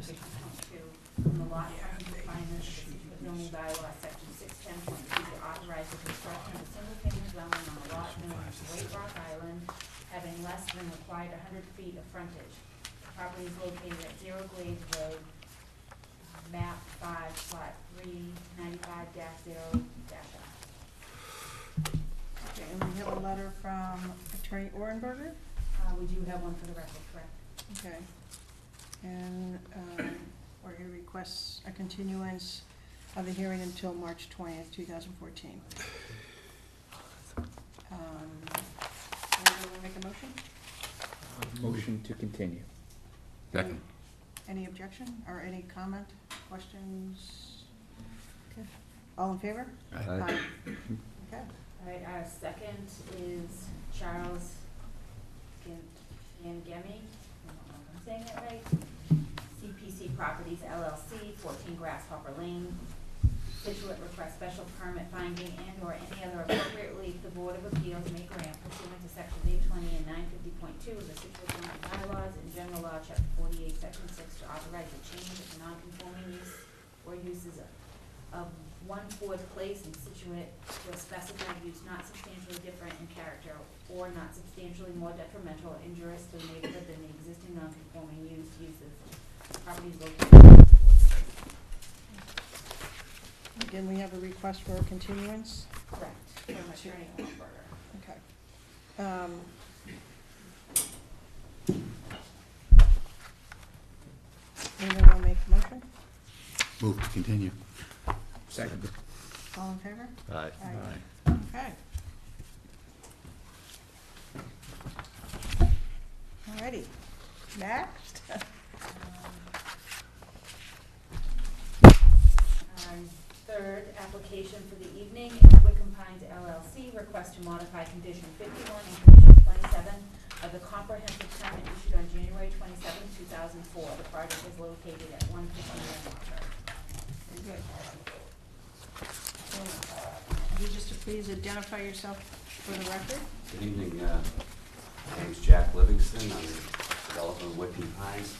610.2 from the lot coverage requirements of the Scituate zoning bylaw, section 610.2, to authorize the construction of a single-family dwelling on a lot known as White Rock Island, having less than required 100 feet of frontage. The property is located at 0 Glades Road, map 5, plot 395-0-F. Okay, and we have a letter from Attorney Orenberger. We do have one for the record, correct? Okay. And, where he requests a continuance of the hearing until March 20th, 2014. Anyone make a motion? Motion to continue. Second. Any objection or any comment, questions? Okay. All in favor? Aye. Okay. All right, our second is Charles Gangemi, I don't know if I'm saying that right, CPC Properties LLC, 14 Grasshopper Lane, Scituate, request special permit finding and/or any other appropriate relief the Board of Appeals may grant pursuant to sections 820 and 950.2 of the Scituate zoning bylaws and general law, chapter 48, section 6, to authorize the change of non-conforming use or uses of 1 Ford Place in Scituate to a specified use not substantially different in character or not substantially more detrimental or injurious to the neighborhood than the existing non-conforming uses. Properties located. Again, we have a request for a continuance. Correct, from Attorney Orenberger. Okay. Anyone want to make a motion? Move to continue. Second. All in favor? Aye. Okay. Alrighty, next. Our third application for the evening is Wickham Pines LLC, request to modify condition 51 and condition 27 of the comprehensive permit issued on January 27, 2004. The project is located at 151 Walker. Very good. So, you just to please identify yourself for the record. Good evening, my name's Jack Livingston, I'm the developer of Wickham Pines.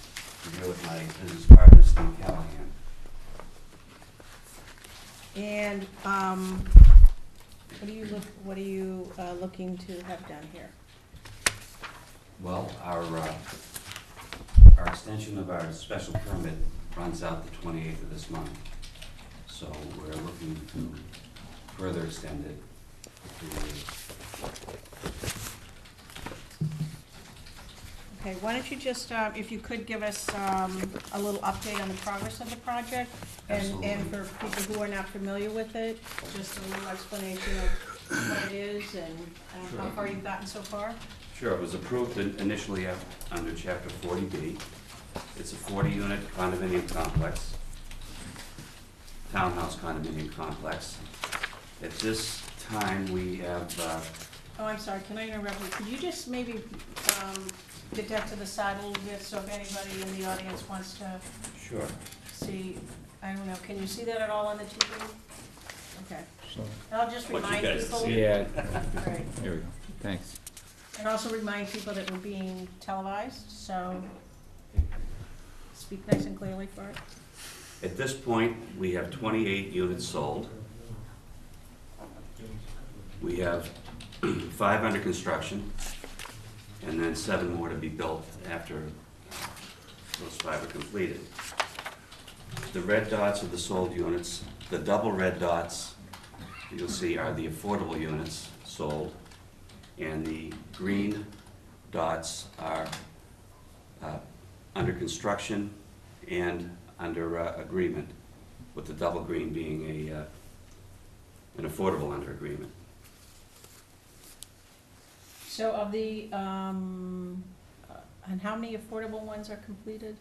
I'm here with my business partner, Steve Callahan. And, what are you looking to have done here? Well, our extension of our special permit runs out the 28th of this month. So we're looking to further extend it Okay, why don't you just, if you could give us a little update on the progress of the project? And for people who are not familiar with it, just a little explanation of what it is and how far you've gotten so far? Sure, it was approved initially under Chapter 40B. It's a 40-unit condominium complex, townhouse condominium complex. At this time, we have, Oh, I'm sorry, can I interrupt you? Could you just maybe get that to the side a little bit, so if anybody in the audience wants to sure. see, I don't know, can you see that at all on the TV? Okay, So, and I'll just Want you remind guys to people. see yeah, Right. there we go. Thanks. And also remind people that we're being televised, so speak nice and clearly for it. At this point, we have 28 units sold. We have 5 under construction, and then 7 more to be built after those 5 are completed. The red dots are the sold units. The double red dots, you'll see, are the affordable units sold, and the green dots are under construction and under agreement, with the double green being an affordable under agreement. So of the, and how many affordable ones are completed?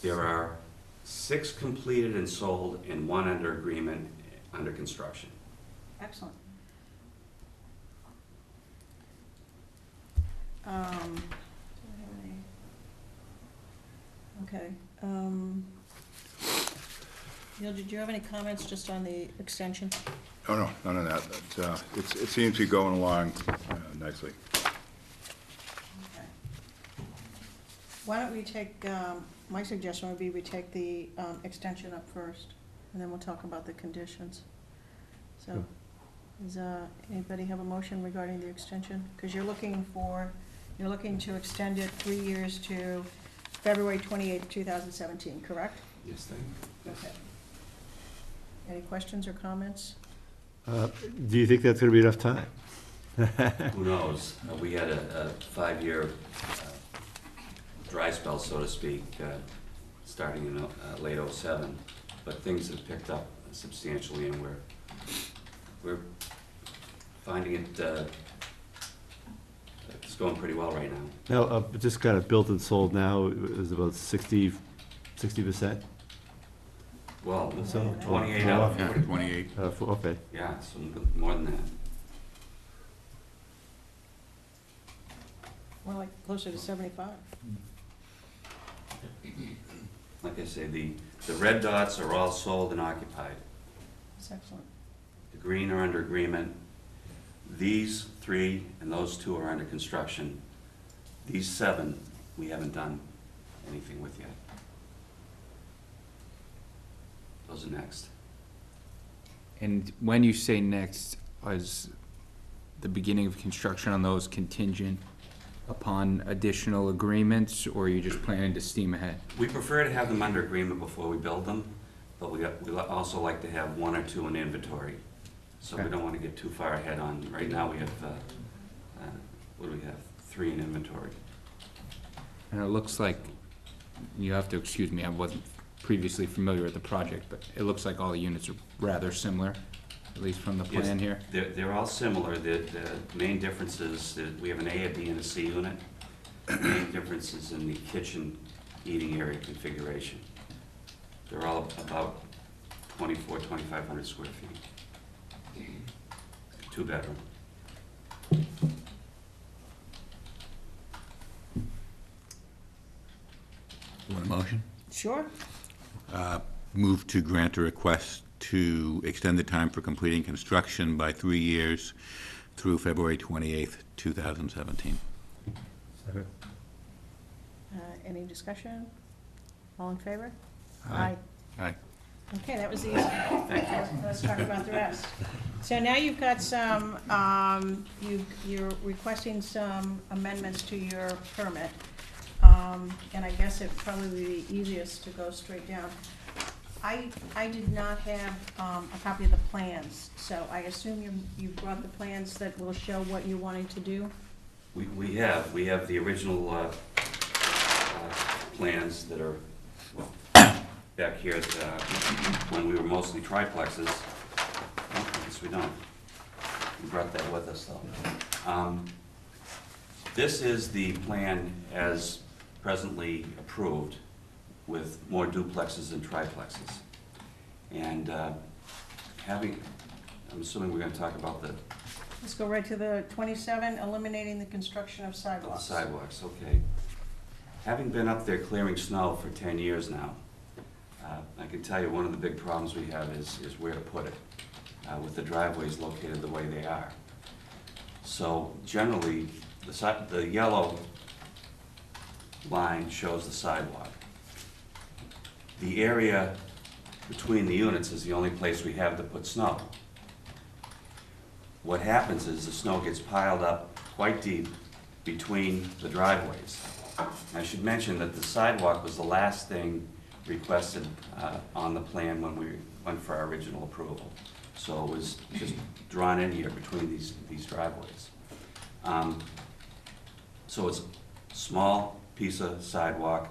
There are 6 completed and sold and 1 under agreement, under construction. Excellent. Okay. Neil, did you have any comments just on the extension? Oh, no, none of that. But, it seems to be going along nicely. Okay. Why don't we take my suggestion would be we take the extension up first, and then we'll talk about the conditions. So, does anybody have a motion regarding the extension? Because you're looking to extend it 3 years to February 28th, 2017, correct? Yes, thank you. Yes. Okay. Any questions or comments? Do you think that's gonna be enough time? Who knows? We had a 5-year dry spell, so to speak, starting in late '07, but things have picked up substantially, and we're finding it's going pretty well right now. Now, just kind of built and sold now is about 60%? Well, So- 28 out of Yeah, 40. 28. Okay. Yeah, so more than that. More like closer to 75. Like I say, the red dots are all sold and occupied. That's excellent. The green are under agreement. These 3 and those 2 are under construction. These 7, we haven't done anything with yet. Those are next. And when you say next, is the beginning of construction on those contingent upon additional agreements, or are you just planning to steam ahead? We prefer to have them under agreement before we build them, but we also like to have 1 or 2 in inventory. So we Okay. don't want to get too far ahead on, right now we have, what do we have? 3 in inventory. And it looks like, you have to excuse me, I wasn't previously familiar with the project, but it looks like all the units are rather similar, at least from the plan here. They're all similar. The main difference is that we have an A, a B, and a C unit. The main difference is in the kitchen eating area configuration. They're all about 2,500 square feet. 2-bedroom. You want a motion? Sure. Move to grant a request to extend the time for completing construction by 3 years through February 28th, 2017. Second. Any discussion? All in favor? Aye. Aye. Okay, that was easy. Thank you. Let's talk about the rest. So now you've got some, you're requesting some amendments to your permit. And I guess it'd probably be the easiest to go straight down. I did not have a copy of the plans, so I assume you brought the plans that will show what you're wanting to do? We have the original plans that are, well, back here when we were mostly triplexes. Oh, I guess we don't. We brought that with us, though. This is the plan as presently approved, with more duplexes and triplexes. And I'm assuming we're gonna talk about the Let's go right to the 27, eliminating the construction of sidewalks. sidewalks, okay. Having been up there clearing snow for 10 years now, I can tell you one of the big problems we have is where to put it, with the driveways located the way they are. So generally, the yellow line shows the sidewalk. The area between the units is the only place we have to put snow. What happens is the snow gets piled up quite deep between the driveways. I should mention that the sidewalk was the last thing requested on the plan when we went for our original approval. So it was just drawn in here between these driveways. So it's a small piece of sidewalk,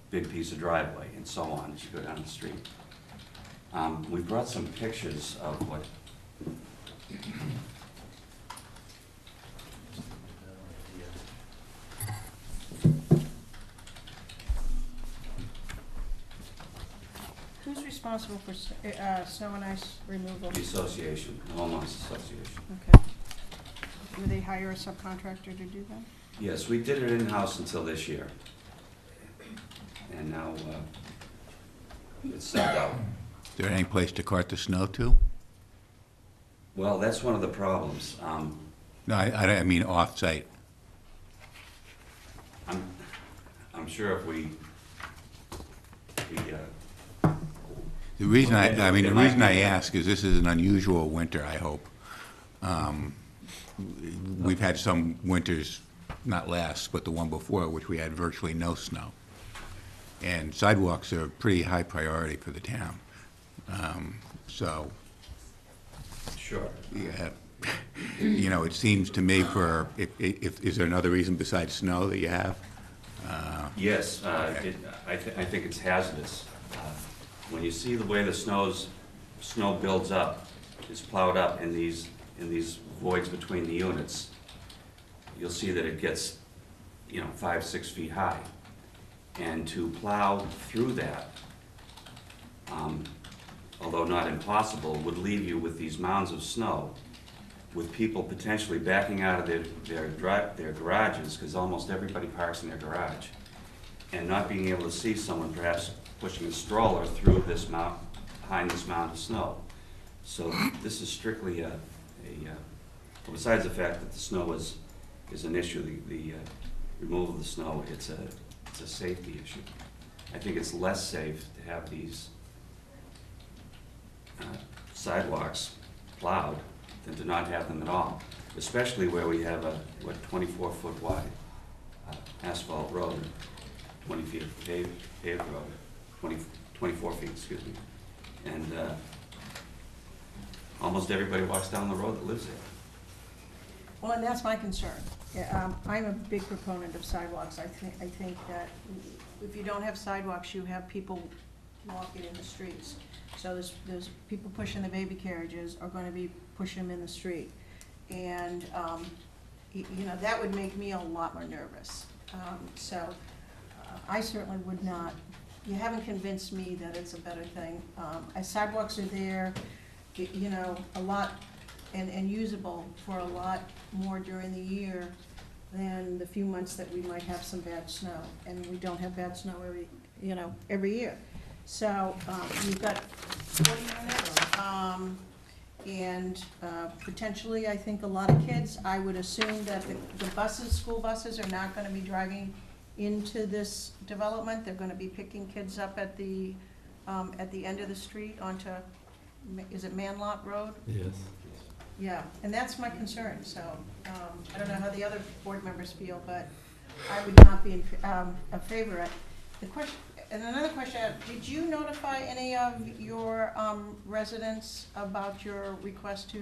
big piece of driveway, and so on as you go down the street. We brought some pictures of what Who's responsible for snow and ice removal? the association, the homeowners association. Okay. Do they hire a subcontractor to do that? Yes, we did it in-house until this year. And now it's subbed out. Is there any place to cart the snow to? Well, that's one of the problems. No, I mean off-site. I'm sure if we The reason I mean, the It might reason I be. ask is this is an unusual winter, I hope. We've had some winters, not last, but the one before, which we had virtually no snow. And sidewalks are a pretty high priority for the town. So, Sure. yeah, you know, it seems to me is there another reason besides snow that you have? Yes, I think it's hazardous. When you see the way the snow builds up, is plowed up in these voids between the units, you'll see that it gets, 5, 6 feet high. And to plow through that, although not impossible, would leave you with these mounds of snow, with people potentially backing out of their garages, because almost everybody parks in their garage, and not being able to see someone perhaps pushing a stroller through this behind this mound of snow. So this is strictly besides the fact that the snow is an issue, the removal of the snow, it's a safety issue. I think it's less safe to have these sidewalks plowed than to not have them at all, especially where we have a 24-foot wide asphalt road, 20 feet of paved road, 24 feet, excuse me. And almost everybody walks down the road that lives there. Well, and that's my concern. Yeah, I'm a big proponent of sidewalks. I think that if you don't have sidewalks, you have people walking in the streets. So there's people pushing the baby carriages are gonna be pushing them in the street. And, that would make me a lot more nervous. I certainly would not, you haven't convinced me that it's a better thing. Sidewalks are there, a lot, and usable for a lot more during the year than the few months that we might have some bad snow. And we don't have bad snow every year. So, you've got 40 units, and potentially, I think a lot of kids, I would assume that the school buses are not gonna be driving into this development. They're gonna be picking kids up at the end of the street onto, is it Manlot Road? Yes. Yeah, and that's my concern, so, I don't know how the other board members feel, but I would not be in favor of it. The question, and another question, did you notify any of your residents about your request to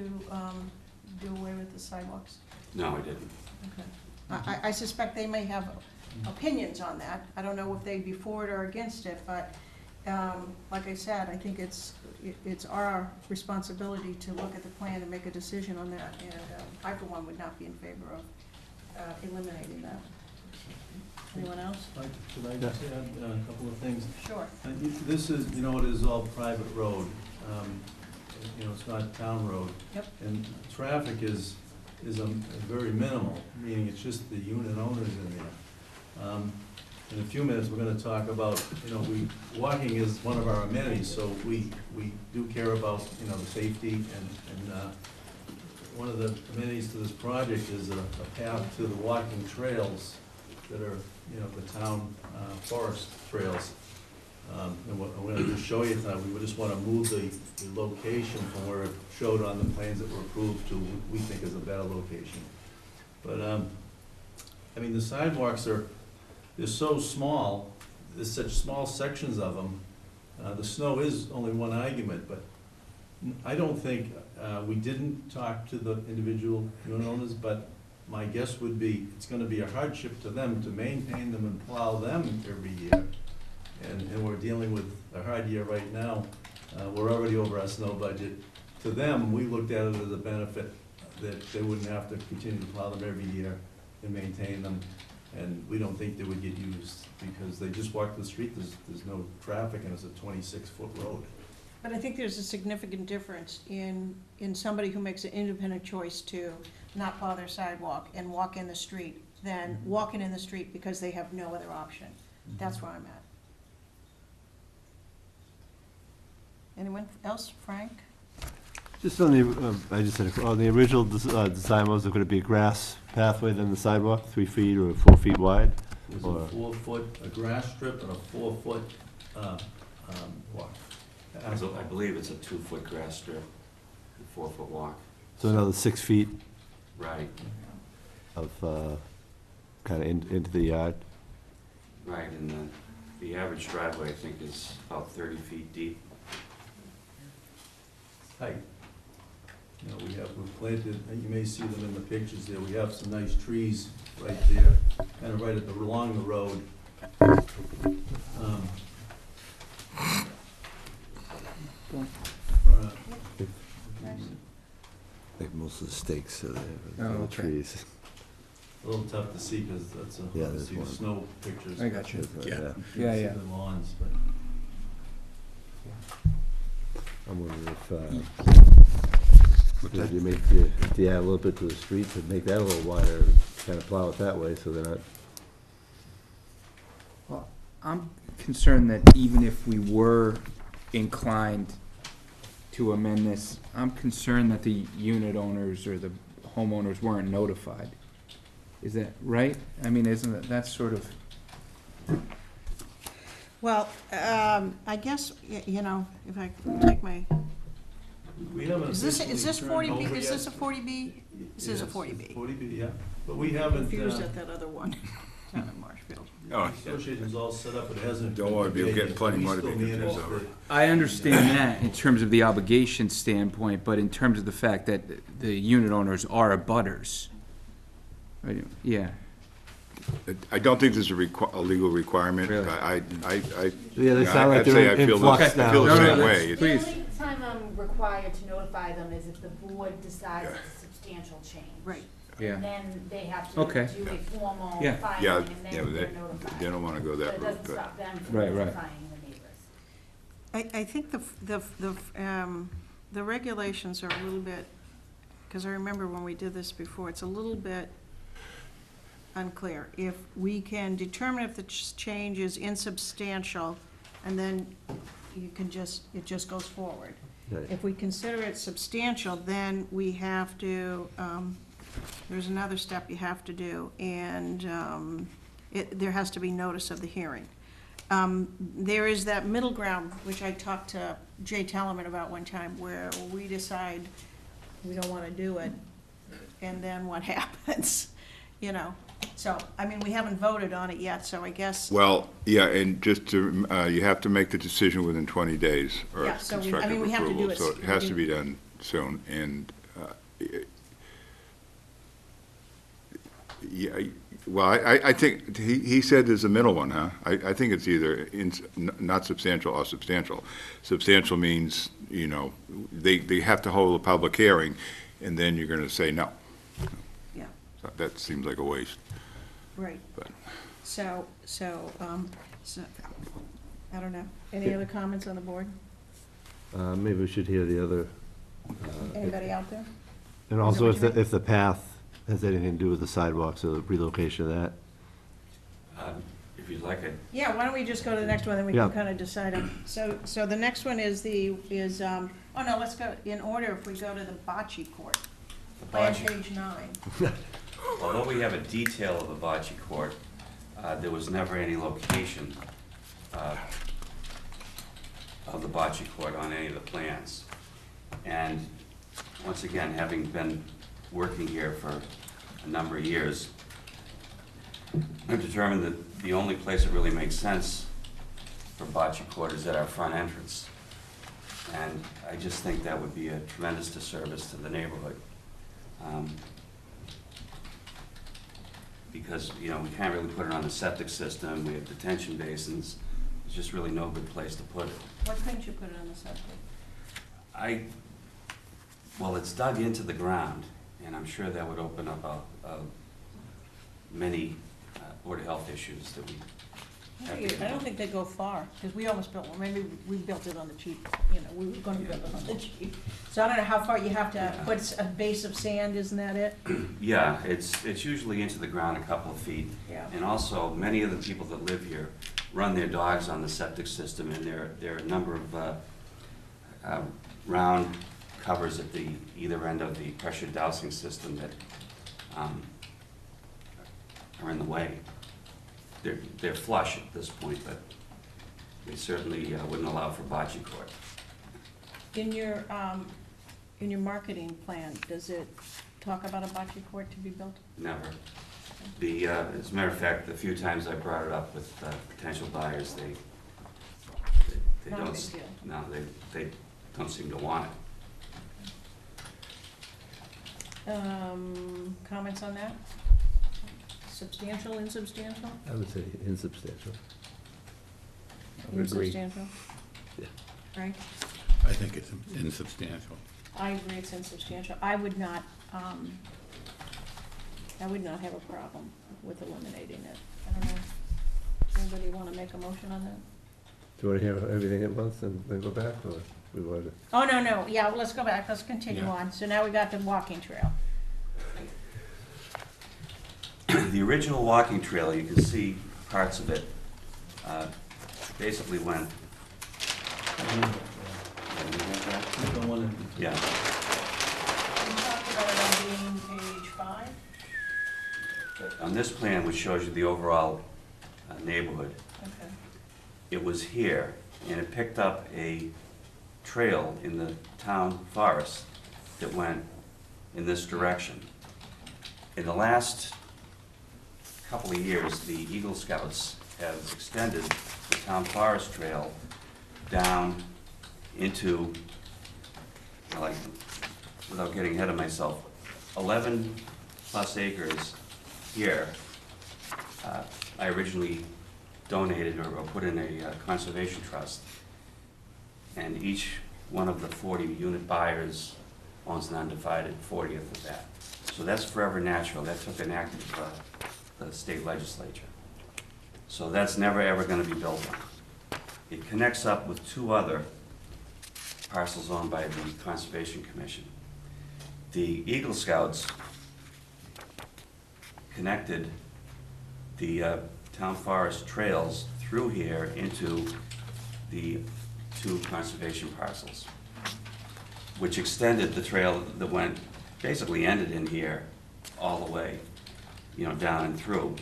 do away with the sidewalks? No, I didn't. Okay. I suspect they may have opinions on that. I don't know if they'd be for it or against it, but like I said, I think it's our responsibility to look at the plan and make a decision on that, and I, for one, would not be in favor of eliminating that. Anyone else? Should I just add a couple of things? Sure. This is, it is all private road. It's not town road. Yep. And traffic is very minimal, meaning it's just the unit owners in there. In a few minutes, we're gonna talk about, walking is one of our amenities, so we do care about, the safety, and one of the amenities to this project is a path to the walking trails that are, the town forest trails. And what I'm gonna just show you tonight, we just wanna move the location from where it showed on the plans that were approved to what we think is a better location. But, the sidewalks they're so small, there's such small sections of them. The snow is only one argument, but I don't think, we didn't talk to the individual unit owners, but my guess would be, it's gonna be a hardship to them to maintain them and plow them every year. And we're dealing with a hard year right now. We're already over our snow budget. To them, we looked at it as a benefit that they wouldn't have to continue to plow them every year and maintain them. And we don't think they would get used because they just walk the street, there's no traffic, and it's a 26-foot road. But I think there's a significant difference in somebody who makes an independent choice to not plow their sidewalk and walk in the street than walking in the street because they have no other option. That's where I'm at. Anyone else? Frank? Just on the original design, was it going to be a grass pathway, then the sidewalk, 3 feet or 4 feet wide? It was a 4-foot, a grass strip and a 4-foot walk. I believe it's a 2-foot grass strip, a 4-foot walk. So another 6 feet Right, of, kind of into the yard. right, and the average driveway, I think, is about 30 feet deep. Height. You know, we've planted, and you may see them in the pictures there, we have some nice trees right there, kind of right along the road. Like most of the stakes are there, Oh, the okay. trees. A little tough to see because that's Yeah, hard to there's see the one. snow pictures. I got you. but Yeah. you can Yeah, see yeah. the lawns, but I'm wondering if, What's if that? you make, if you add a little bit to the street to make that a little wider, kind of plow it that way, so they're not, Well, I'm concerned that even if we were inclined to amend this, I'm concerned that the unit owners or the homeowners weren't notified. Is that right? I mean, isn't that, that's sort of, Well, I guess, you know, if I take my, we haven't is this officially 40B, turned over is this a yet. 40B? This is a Yes, 40B. 40B, yeah, but we haven't, Confused at that other one, down in Marshfield. the Oh, association's all set up, it hasn't. Don't worry, you'll get plenty We more to still be manage confused over. the- I understand that in terms of the obligation standpoint, but in terms of the fact that the unit owners are abutters. Right, yeah, I don't think there's a legal requirement. Really? yeah, they sound like I'd say they're I in feel flux the- I feel now. the No, no, same that's- way. Please. The only time I'm required to notify them is if the board decides it's a substantial change. Right. yeah. And then they have to Okay. do a formal Yeah. filing, Yeah, and yeah, then but they're they notified. don't want to go But that it route, doesn't but. stop them from Right, right. notifying the neighbors. I think the regulations are a little bit, because I remember when we did this before, it's a little bit unclear. If we can determine if the change is insubstantial, and then you can just, it just goes forward. Right. If we consider it substantial, then we have to, there's another step you have to do, and there has to be notice of the hearing. There is that middle ground, which I talked to Jay Tellerman about one time, where we decide we don't want to do it, and then what happens, you know? So, I mean, we haven't voted on it yet, so I guess, Well, yeah, and just to, you have to make the decision within 20 days or Yeah, so we- I constructive mean, we have to do approval. it So it has to be done soon, and, yeah, well, I think, he said there's a middle one, huh? I think it's either not substantial or substantial. Substantial means, you know, they have to hold a public hearing, and then you're gonna say no. yeah, So that seems like a waste, right. but. So, I don't know. Any other comments on the board? Maybe we should hear the other. Anybody out there? And Is also, that what you mean? if the path has anything to do with the sidewalks or the relocation of that. If you'd like, Yeah, why don't we just go to the next one, then we Yeah. can kind of decide on. So the next one is oh no, let's go in order, if we go to the bocce court. Plan bocce- page 9. although we have a detail of the bocce court, there was never any location of the bocce court on any of the plans. And once again, having been working here for a number of years, I've determined that the only place that really makes sense for bocce court is at our front entrance. And I just think that would be a tremendous disservice to the neighborhood. Because, you know, we can't really put it on the septic system, we have detention basins, there's just really no good place to put it. What couldn't you put it on the septic? Well, it's dug into the ground, and I'm sure that would open up many Board of Health issues that we have to get. I don't think they go far, because we almost built one, maybe we built it on the cheap, you know, we were gonna build it on the cheap. So I don't know how far you have to put a base of sand, isn't that it? Yeah, it's usually into the ground a couple of feet. Yeah. And also, many of the people that live here run their dogs on the septic system, and there are a number of round covers at the either end of the pressure dousing system that are in the way. They're flush at this point, but they certainly wouldn't allow for bocce court. In your marketing plan, does it talk about a bocce court to be built? Never. As a matter of fact, the few times I brought it up with potential buyers, they Not a don't. big deal. No, they don't seem to want it. Comments on that? Substantial, insubstantial? I would say insubstantial. I would agree. Insubstantial? Yeah. Right? I think it's insubstantial. I agree it's insubstantial. I would not have a problem with eliminating it. I don't know. Anybody want to make a motion on that? Do you want to hear everything at once and then go back, or we want to? Oh, no, yeah, well, let's go back, let's continue Yeah. on. So now we got the walking trail. The original walking trail, you can see parts of it, basically went. The one in- Yeah, We talked about it on being page 5. on this plan, which shows you the overall neighborhood, Okay. it was here, and it picked up a trail in the town forest that went in this direction. In the last couple of years, the Eagle Scouts have extended the town forest trail down into, like, without getting ahead of myself, 11 plus acres here. I originally donated or put in a conservation trust, and each one of the 40-unit buyers owns an undivided 40th of that. So that's forever natural. That took an act of the state legislature. So that's never, ever gonna be built on. It connects up with 2 other parcels owned by the Conservation Commission. The Eagle Scouts connected the town forest trails through here into the 2 conservation parcels, which extended the trail that went, basically ended in here, all the way, you know, down and through.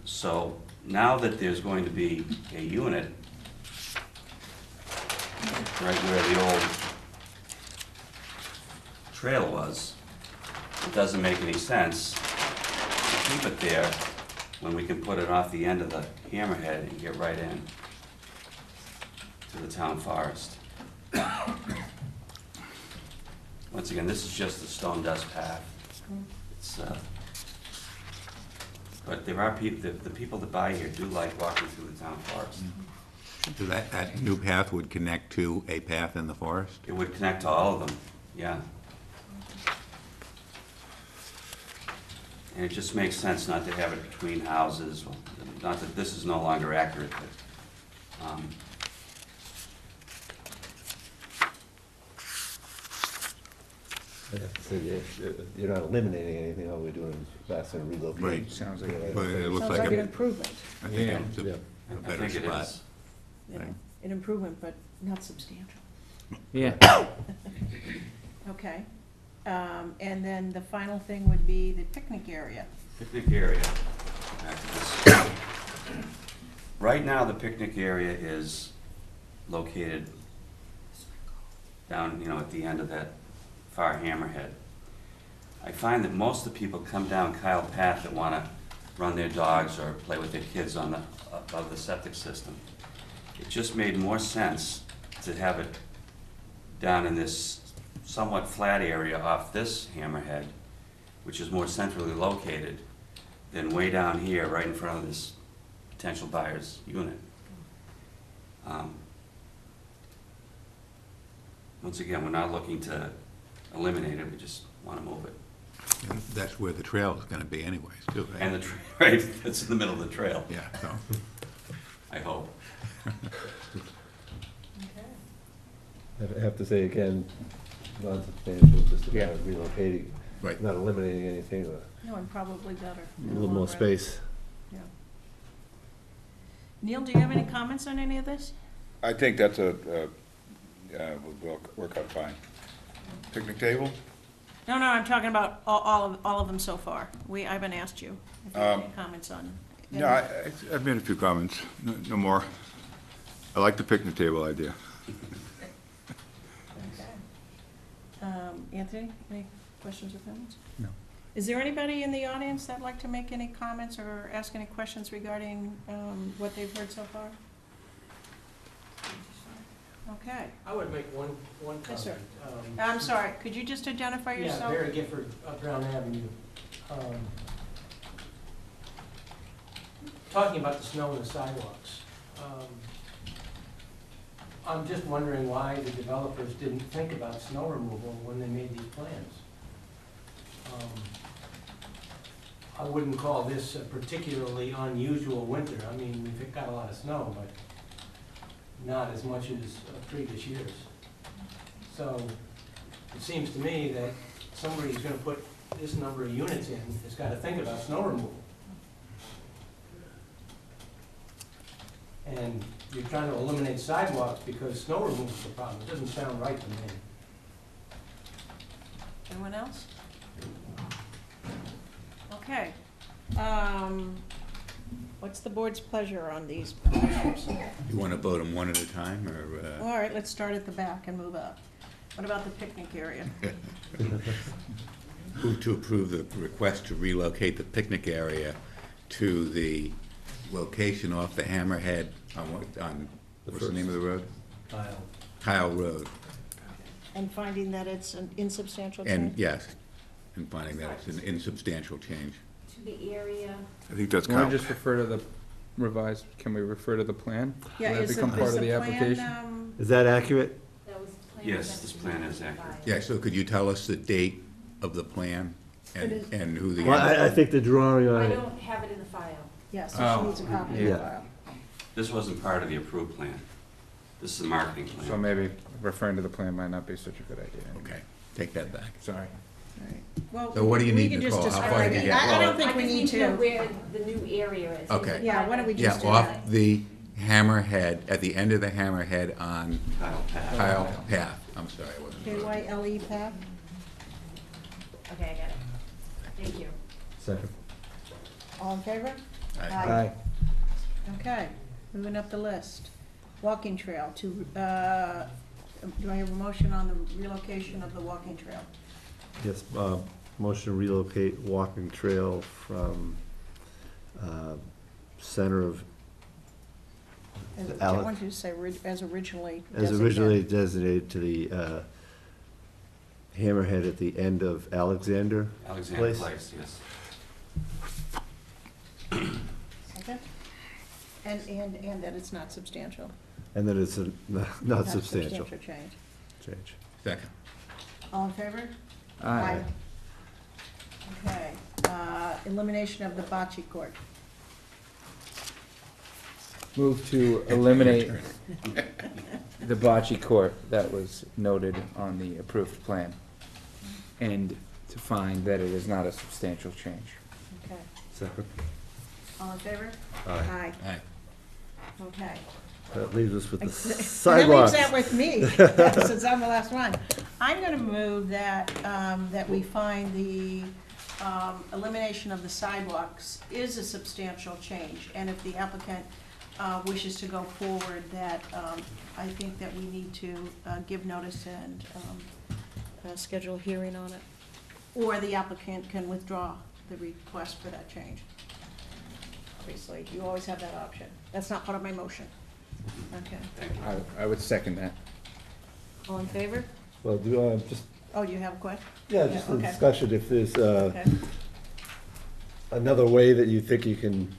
So now that there's going to be a unit right where the old trail was, it doesn't make any sense to keep it there when we can put it off the end of the hammerhead and get right in to the town forest. Once again, this is just a stone dust path. It's, but there are people, the people that buy here do like walking through the town forest. So that new path would connect to a path in the forest? It would connect to all of them, yeah. And it just makes sense not to have it between houses, not that this is no longer accurate, but, I have to say, you're not eliminating anything, all we're doing is vastly relocating. Right. Sounds like Yeah. But it looks Sounds like like an a, improvement, I think Yeah. it's Yeah. a I better think it spot. is. you know, Right. an improvement, but not substantial. Yeah. Okay. And then the final thing would be the picnic area. Picnic area. Back to this. Right now, the picnic area is located down, you know, at the end of that far hammerhead. I find that most of the people come down Kyle Path that wanna run their dogs or play with their kids on the, above the septic system. It just made more sense to have it down in this somewhat flat area off this hammerhead, which is more centrally located, than way down here, right in front of this potential buyer's unit. Once again, we're not looking to eliminate it, we just wanna move it. And that's where the trail is gonna be anyways, too, right? And the, right, it's in the middle of the trail, Yeah, so, I hope. Okay. I have to say again, non-substantial, just Yeah. about relocating, right. not eliminating anything, No, and probably better. a in the little long more run. space. Yeah. Neil, do you have any comments on any of this? I think that's will work out fine. Picnic table? No, I'm talking about all of them so far. I haven't asked you if you have any comments on. No, I've made a few comments, no more. I like the picnic table idea. Okay. Anthony, any questions or comments? No. Is there anybody in the audience that'd like to make any comments or ask any questions regarding what they've heard so far? Okay. I would make one comment. Yes, sir. I'm sorry, could you just identify Yeah, yourself? Barry Gifford, up Brown Avenue. Talking about the snow and the sidewalks. I'm just wondering why the developers didn't think about snow removal when they made these plans. I wouldn't call this a particularly unusual winter. I mean, we've got a lot of snow, but not as much as previous years. So it seems to me that somebody who's gonna put this number of units in has gotta think about snow removal. And you're trying to eliminate sidewalks because snow removal is the problem. It doesn't sound right to me. Anyone else? Okay. What's the board's pleasure on these issues? You want to vote them one at a time, or? All right, let's start at the back and move up. What about the picnic area? Move to approve the request to relocate the picnic area to the location off the Hammerhead on what's the name of the road? Kyle Road. And finding that it's an insubstantial And, change? yes, and finding that it's an insubstantial change. To the area, I think that's Can we Kyle. just refer to the revised, can we refer to the plan? Yeah, Will that is the, become part is of the the plan, application? Is that accurate? that was planned. Yes, this plan is accurate. Yeah, so could you tell us the date of the plan and, It is- and who the? Well, I think the drawing on I it, don't have it in the file. yeah, so Oh, she needs a copy of the yeah. file. This wasn't part of the approved plan. This is the marketing plan. So maybe referring to the plan might not be such a good idea. Okay, take that back. Sorry. All right. Well, So what do you we need, can just Nicole? How describe far it. did you get? I don't Well, think we need I just need to know to. where the new area is. Okay. Yeah, why don't we Yeah, just do off that? the Hammerhead, at the end of the Hammerhead on Kyle Path. Kyle Path. I'm sorry, I wasn't. KYLE path? Okay, I got it. Thank you. second. All in favor? Aye. Okay, moving up the list. Walking trail to, do I have a motion on the relocation of the walking trail? Yes, motion to relocate walking trail from center of, I Alec- want you to say as originally as designated. originally designated to the Hammerhead at the end of Alexander Alexander Place. Place, yes. Okay. And that it's not substantial. And that it's not substantial change. change. Second. All in favor? Aye. Okay, elimination of the bocce court. Move to eliminate the bocce court that was noted on the approved plan, and to find that it is not a substantial change. Okay, Second. all in favor? Aye. Aye. Okay. That leaves us with the That leaves sidewalks. that with me, since I'm the last one. I'm gonna move that, that we find the, elimination of the sidewalks is a substantial change. And if the applicant, wishes to go forward, that, I think that we need to, give notice and, schedule a hearing on it. Or the applicant can withdraw the request for that change. Obviously, you always have that option. That's not part of my motion. Okay. Thank you. I would second that. All in favor? Well, do, just, Oh, you have a question? yeah, just Yeah, a okay. discussion, if there's, Okay. another way that you think you can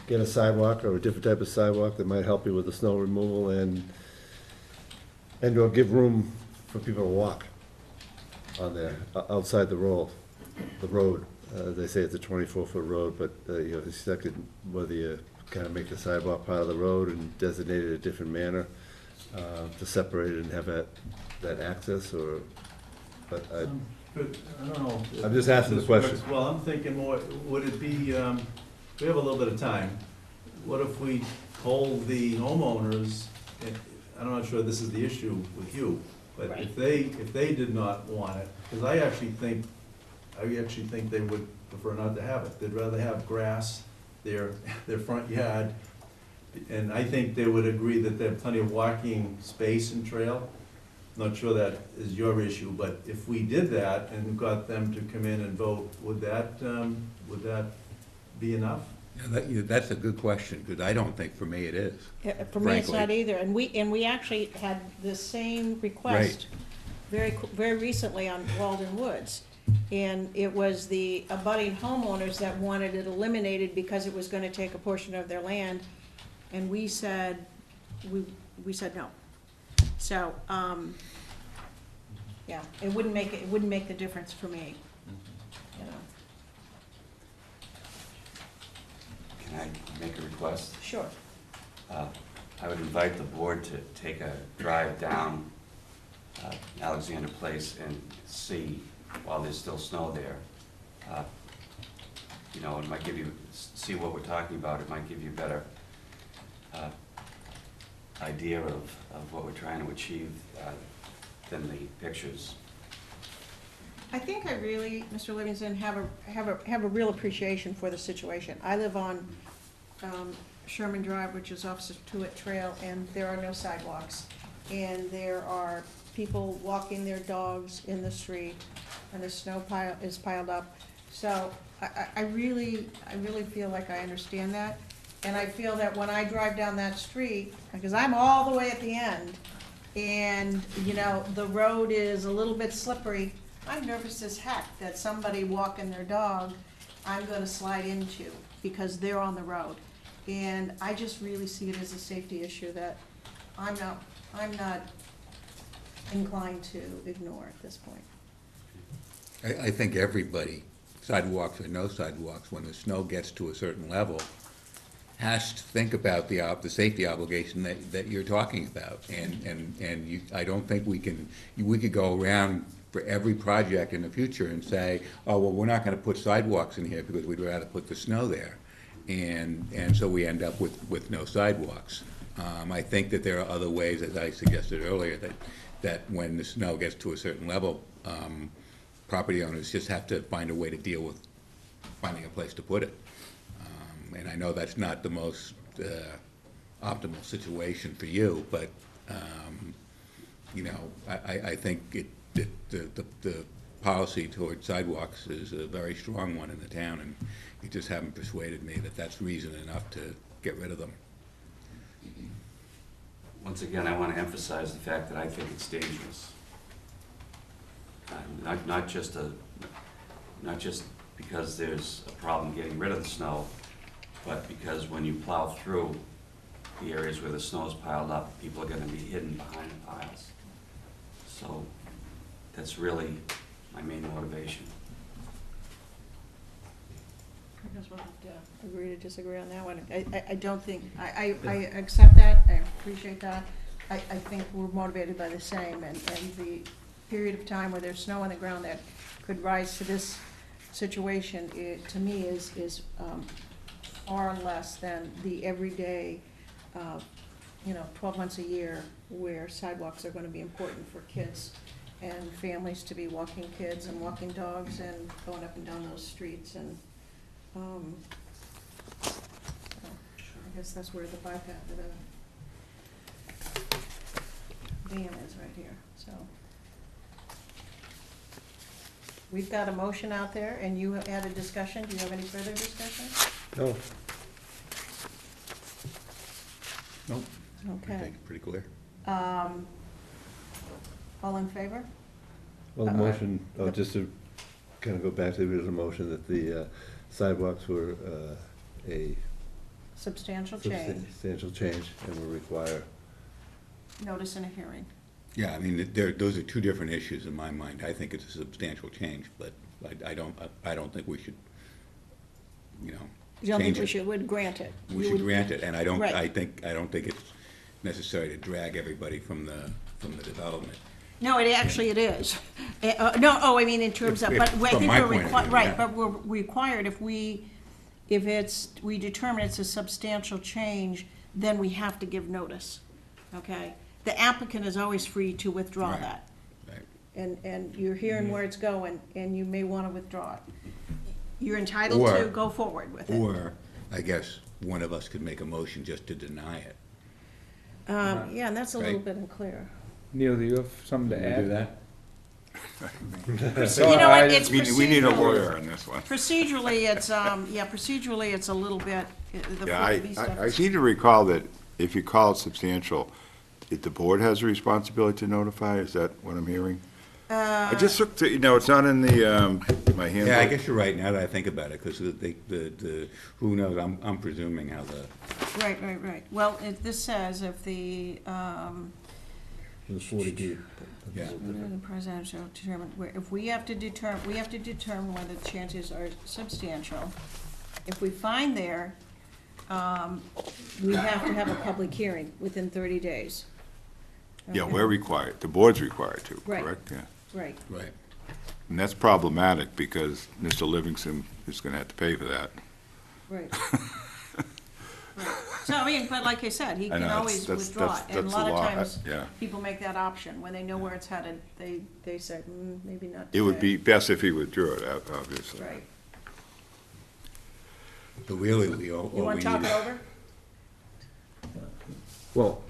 get a sidewalk or a different type of sidewalk that might help you with the snow removal and/or give room for people to walk on there, outside the road. They say it's a 24-foot road, but, you know, it's second, whether you kind of make the sidewalk part of the road and designate it a different manner, to separate it and have that access, or, but I, But, I don't know. I'm just asking the question. Well, I'm thinking more, would it be, we have a little bit of time. What if we told the homeowners, I'm not sure this is the issue with you, but Right. if they did not want it, because I actually think they would prefer not to have it. They'd rather have grass, their front yard, And I think they would agree that there are plenty of walking space and trail. Not sure that is your issue, but if we did that and got them to come in and vote, would that be enough? That's a good question, because I don't think for me it is. For me, it's Frankly. not either, and we actually had the same request very recently on Walden Woods. And it was the abutting homeowners that wanted it eliminated because it was gonna take a portion of their land, and we said no. So, yeah, it wouldn't make the difference for me, you know. Can I make a request? Sure. I would invite the board to take a drive down Alexander Place and see, while there's still snow there, you know, it might give you, see what we're talking about, it might give you a better idea of what we're trying to achieve than the pictures. I think I really, Mr. Livingston, have a real appreciation for the situation. I live on Sherman Drive, which is off Scituate Trail, and there are no sidewalks. And there are people walking their dogs in the street, and the snow is piled up. So I really feel like I understand that. And I feel that when I drive down that street, because I'm all the way at the end, and, you know, the road is a little bit slippery, I'm nervous as heck that somebody walking their dog, I'm gonna slide into, because they're on the road. And I just really see it as a safety issue that I'm not inclined to ignore at this point. I think everybody, sidewalks or no sidewalks, when the snow gets to a certain level, has to think about the safety obligation that you're talking about. And I don't think we could go around for every project in the future and say, oh, well, we're not gonna put sidewalks in here because we'd rather put the snow there. And so we end up with no sidewalks. I think that there are other ways, as I suggested earlier, that when the snow gets to a certain level, property owners just have to find a way to deal with finding a place to put it. And I know that's not the most optimal situation for you, but, you know, I think the policy toward sidewalks is a very strong one in the town, and you just haven't persuaded me that that's reason enough to get rid of them. Once again, I want to emphasize the fact that I think it's dangerous. Not just because there's a problem getting rid of the snow, but because when you plow through the areas where the snow is piled up, people are going to be hidden behind the piles. So that's really my main motivation. I guess we'll have to agree to disagree on that one. I don't think, I accept that, I appreciate that. I think we're motivated by the same, and the period of time where there's snow on the ground that could rise to this situation, to me, is far less than the everyday, 12 months a year where sidewalks are gonna be important for kids and families to be walking kids and walking dogs and going up and down those streets, and I guess that's where the bypass, the dam is right here, so. We've got a motion out there, and you had a discussion. Do you have any further discussion? No, Nope. I Okay. think it's pretty clear. All in favor? well, the motion, just to kind of go back to the original motion, that the sidewalks were a Substantial change, substantial change and will require, notice in a hearing. Yeah, I mean, those are two different issues in my mind. I think it's a substantial change, but I don't think we should, you know, You don't think change it. would grant it? We You should would- grant it, and I don't Right. think it's necessary to drag everybody from the development. No, it is. I mean, in terms of, but I From think my we're point of required, view, right, yeah. but we're required, if we determine it's a substantial change, then we have to give notice, okay? The applicant is always free to withdraw Right. that, Right. and you're hearing where it's going, and you may want to withdraw it. You're entitled Or- to go forward with it. Or I guess one of us could make a motion just to deny it. Yeah, and that's a little Right. bit unclear. Neil, do you have something to Can we do add? that? You know what, it's We need a procedural. lawyer on this one. Procedurally, it's a little bit, the Yeah, 40B stuff. I seem to recall that if you call it substantial, the board has a responsibility to notify, is that what I'm hearing? I just looked, it's not in the, my handbook. Yeah, I guess you're right, now that I think about it, because who knows, I'm presuming how the, Right. Well, this says if the, The 40B. yeah. the president shall determine, if we have to determine whether the chances are substantial. If we find there, we have to have a public hearing within 30 days. Yeah, Okay. we're required, the board's required to, Right. correct? Yeah. Right, Right. And that's problematic because Mr. Livingston is gonna have to pay for that. right. Right. So, I mean, but like I said, he I can know, always that's- withdraw it, and a that's lot the of law, times, yeah. people make that option, when they know where it's headed, they say, maybe not It would today." be best if he withdrew it, obviously. Right. But really, we all You we wanna need talk it is- over? Well,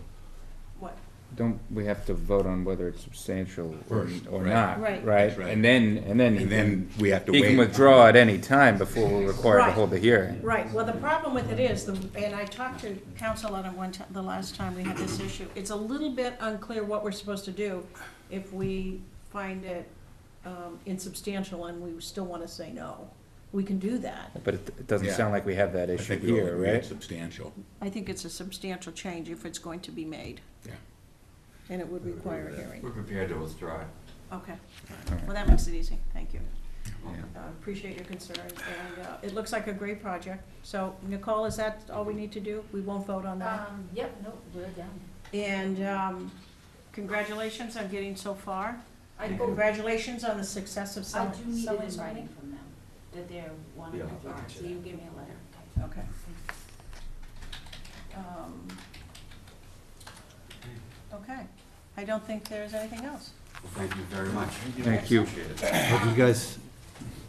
What? don't we have to vote on whether it's substantial or First, or right. not? Right. Right? That's right. And then he And can, then we have to he wait. can withdraw at any time before we're required to Right. hold the hearing. Right, well, the problem with it is, and I talked to council on it the last time we had this issue, it's a little bit unclear what we're supposed to do if we find it insubstantial and we still wanna say no. We can do that. But it doesn't Yeah. sound like we have that I issue think we all here, agree right? it's substantial. I think it's a substantial change if it's going to be made, Yeah. and it would require a hearing. We're prepared to withdraw it. Okay, well, that makes it easy, thank you. Yeah. Appreciate your concern, and it looks like a great project. So, Nicole, is that all we need to do? We won't vote on that? Yep, no, we're done. And congratulations on getting so far. And Oh, congratulations on the success of I selling do need it in zoning. writing from them, that they're wanting Yeah, to I'll draw, get so you you that. give me a letter. Okay. Okay, I don't think there's anything else. Well, thank you very much. Thank you. Appreciate it. Oh, do you guys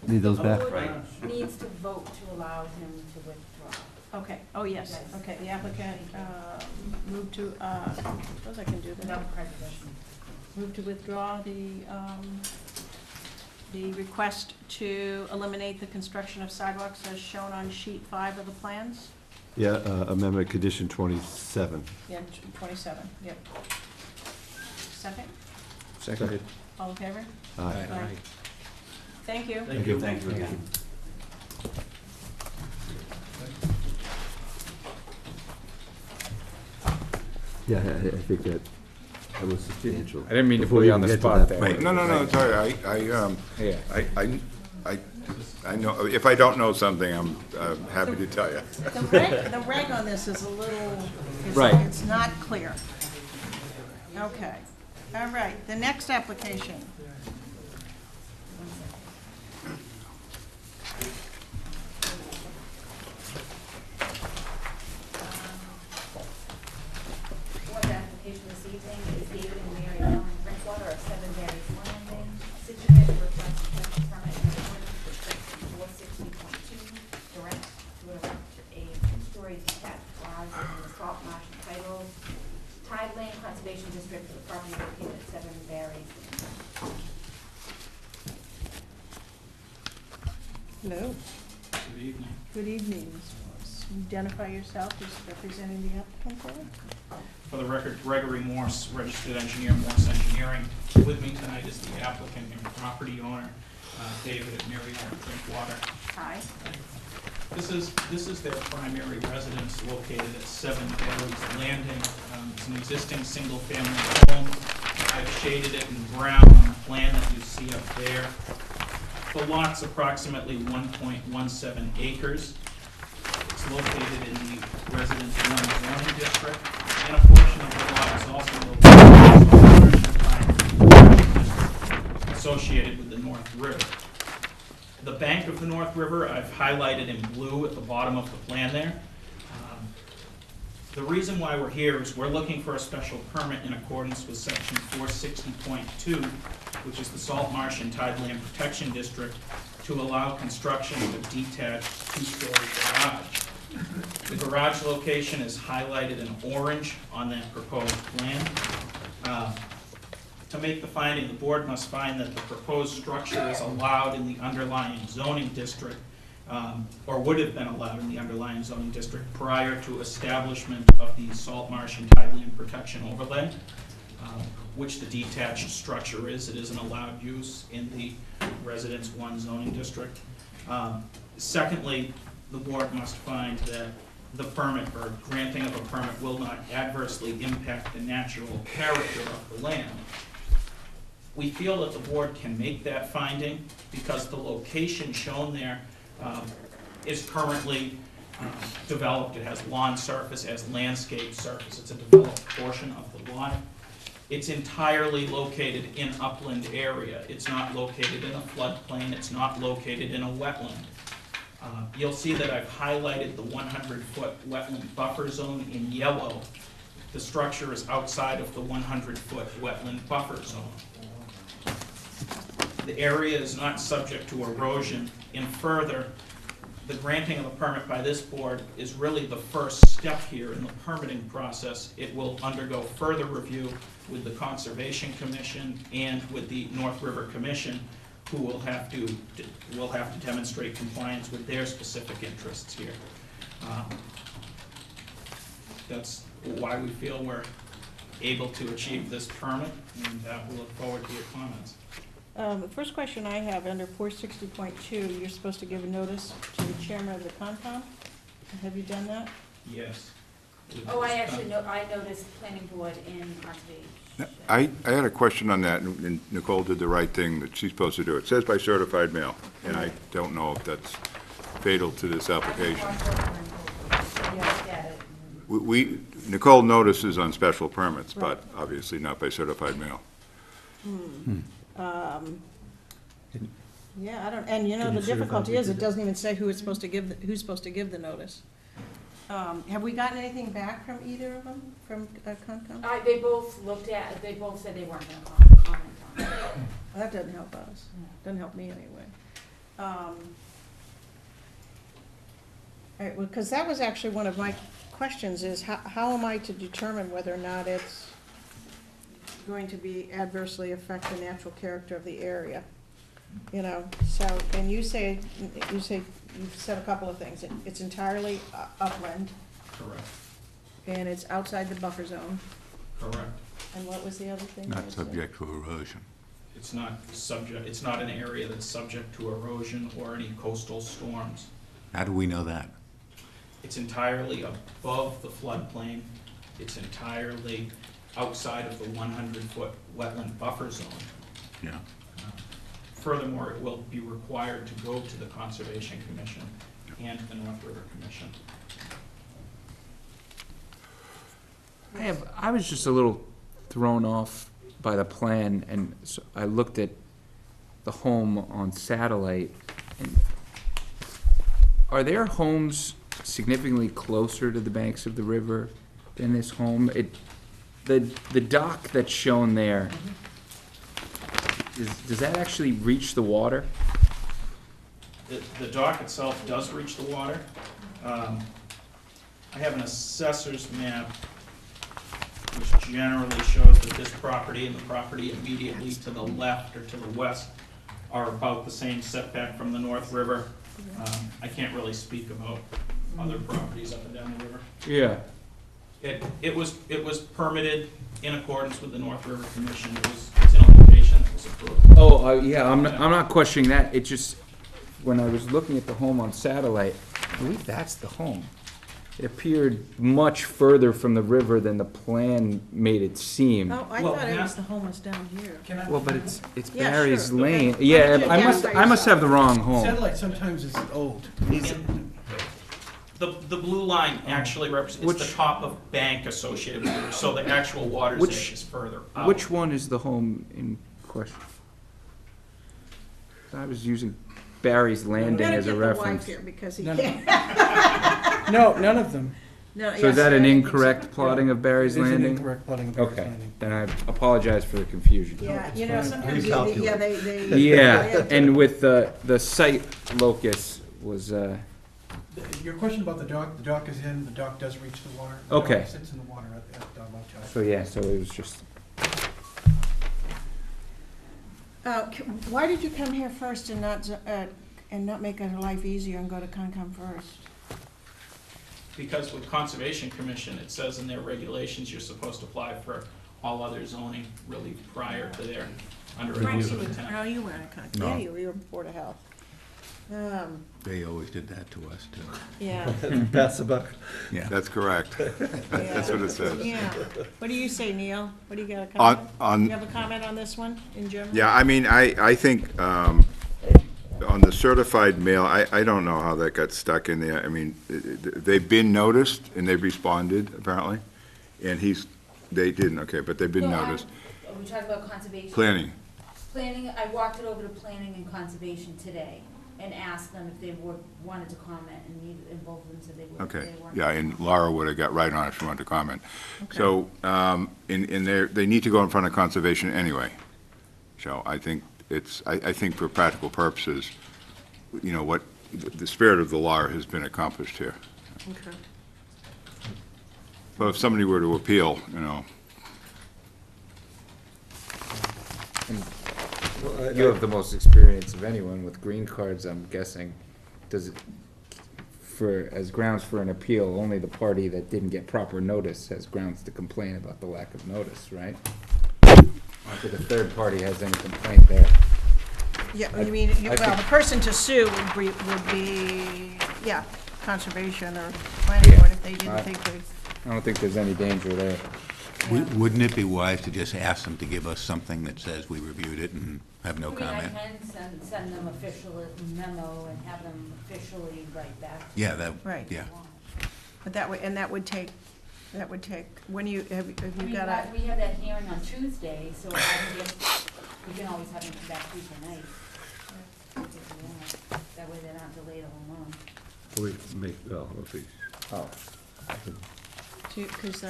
need those back? Board Right. needs to vote to allow him to withdraw. Okay, oh, yes, Yes. okay, the applicant, moved to, suppose I can do that. Without prejudice. Move to withdraw the request to eliminate the construction of sidewalks as shown on sheet 5 of the plans? Yeah, amendment condition 27. Yeah, 27, yep. Second, Seconded. all in favor? Aye. Aye. Thank you. Thank you. Thank you again. Yeah, I think that was substantial. I didn't mean to Before put we you on even the get to spot that there. point. No, sorry, Yeah. I know, if I don't know something, I'm happy to tell you. The reg on this is a little, Right. it's not clear. Okay, all right, the next application. Board application this evening is David and Mary Ellen Drinkwater of 7 Barry's Landing, Scituate, request special permit in accordance with section 460.2, direct to erect a two-story detached garage in the Salt Marsh Title, Tide Lane Conservation District for the property located at 7 Barry's Landing. Hello, Good evening. good evening, Ms. Morse. Identify yourself as representing the applicant there? For the record, Gregory Morse, registered engineer, Morse Engineering. With me tonight is the applicant and property owner, David and Mary Ellen Drinkwater. Hi. This is their primary residence located at 7 Barry's Landing. It's an existing single-family home. I've shaded it in brown on the plan that you see up there. The lot's approximately 1.17 acres. It's located in the Residence 1 zoning district, and a portion of the lot is also located in the Marshall district associated with the North River. The bank of the North River, I've highlighted in blue at the bottom of the plan there. The reason why we're here is we're looking for a special permit in accordance with section 460.2, which is the Salt Marsh and Tideland Protection District, to allow construction of a detached two-story garage. The garage location is highlighted in orange on that proposed plan. To make the finding, the board must find that the proposed structure is allowed in the underlying zoning district, or would have been allowed in the underlying zoning district prior to establishment of the salt marsh and tideland protection overlay, which the detached structure is. It is an allowed use in the Residence 1 zoning district. Secondly, the board must find that the permit or granting of a permit will not adversely impact the natural character of the land. We feel that the board can make that finding because the location shown there is currently developed. It has lawn surface, it has landscape surface. It's a developed portion of the lot. It's entirely located in upland area. It's not located in a floodplain. It's not located in a wetland. You'll see that I've highlighted the 100-foot wetland buffer zone in yellow. The structure is outside of the 100-foot wetland buffer zone. The area is not subject to erosion, and further, the granting of a permit by this board is really the first step here in the permitting process. It will undergo further review with the Conservation Commission and with the North River Commission, who will have to demonstrate compliance with their specific interests here. That's why we feel we're able to achieve this permit, and we look forward to your comments. The first question I have, under 460.2, you're supposed to give a notice to the chairman of the Concom. Have you done that? Yes. Oh, I noticed planning board and conservation. I had a question on that, and Nicole did the right thing that she's supposed to do. It says by certified mail, and I don't know if that's fatal to this application. Nicole notices on special permits, but obviously not by certified mail. Yeah, I don't, and you know, the difficulty is, it doesn't even say who's supposed to give the notice. Have we gotten anything back from either of them, from Concom? They both said they weren't gonna comment on it. Well, that doesn't help us, doesn't help me anyway. All right, well, because that was actually one of my questions, is how am I to determine whether or not it's going to be adversely affect the natural character of the area? You know, so, and you've said a couple of things. It's entirely upland, Correct. and it's outside the buffer zone. Correct. And what was the other thing? Not you said? subject to erosion. It's not an area that's subject to erosion or any coastal storms. How do we know that? It's entirely above the floodplain. It's entirely outside of the 100-foot wetland buffer zone. Yeah. Furthermore, it will be required to go to the Conservation Commission and the North River Commission. I was just a little thrown off by the plan, and so I looked at the home on satellite, and are there homes significantly closer to the banks of the river than this home? The dock that's shown there, does that actually reach the water? The dock itself does reach the water. I have an assessor's map which generally shows that this property and the property immediately to the left or to the west are about the same setback from the North River. I can't really speak about other properties up and down the river. Yeah. It was permitted in accordance with the North River Commission. It's in a location that was approved. Oh, yeah, I'm not questioning that. It just, when I was looking at the home on satellite, I believe that's the home. It appeared much further from the river than the plan made it seem. Oh, I Well, thought it now- was the home was down here. Well, but it's Yeah, Barry's sure, Lane. okay. Yeah, Why don't you I must have the wrong home. Satellite sometimes is old. And the blue line actually represents the Which- top of bank associated with it, so the actual water's Which- edge is further out. Which one is the home in question? I was using Barry's Landing Gotta as a get the wife reference. here, because he No, no. can't. No, none of them. No, So is that yes, an I think so. incorrect plotting of Barry's It is an Landing? incorrect plotting of Barry's Okay, Landing. then I apologize for the confusion. Yeah, it's you know, fine. sometimes, Recalculate. yeah, they. Yeah, and with the site locus was Your question about the dock is in, the dock does reach the water. The Okay. dock sits in the water at low tide. So, yeah, so it was just, Why did you come here first and not make our life easier and go to Concom first? Because with Conservation Commission, it says in their regulations, you're supposed to apply for all other zoning really prior to their, under a notice of intent. Oh, you were in Concom, No. yeah, you were Board of Health. They always did that to us, too. Yeah, Pass the buck. Yeah. That's correct. That's what it says. yeah. What do you say, Neil? What do you got, a On, comment? on, You have a comment on this one, in general? yeah, I mean, I think, on the certified mail, I don't know how that got stuck in there. I mean, they've been noticed and they've responded, apparently. And they didn't, okay, but they've been No, noticed. Are we talking about conservation? Planning, Planning, I walked it over to planning and conservation today and asked them if they wanted to comment, and both of them said they would. okay, They weren't. yeah, and Laura would have got right on it if she wanted to comment. So, they need to go in front of conservation anyway. So I think I think for practical purposes, you know, what, the spirit of the law has been accomplished here. Okay. But if somebody were to appeal, you know, you have the most experience of anyone with green cards, I'm guessing. Does it, as grounds for an appeal, only the party that didn't get proper notice has grounds to complain about the lack of notice, right? Not that the third party has any complaint there. Yeah, you mean, I well, think- the person to sue would be, yeah, conservation or planning board if they didn't I- think they. I don't think there's any danger there. Wouldn't it be wise to just ask them to give us something that says we reviewed it and have no I comment? mean, I can send them official memo and have them officially write back. Yeah, that, Right. yeah. But that would take, when you, have you I mean, got a, we have that hearing on Tuesday, so I can we can always have them come back Tuesday night. If you want. That way they're not delayed all along. We make, well, if we, Oh, because,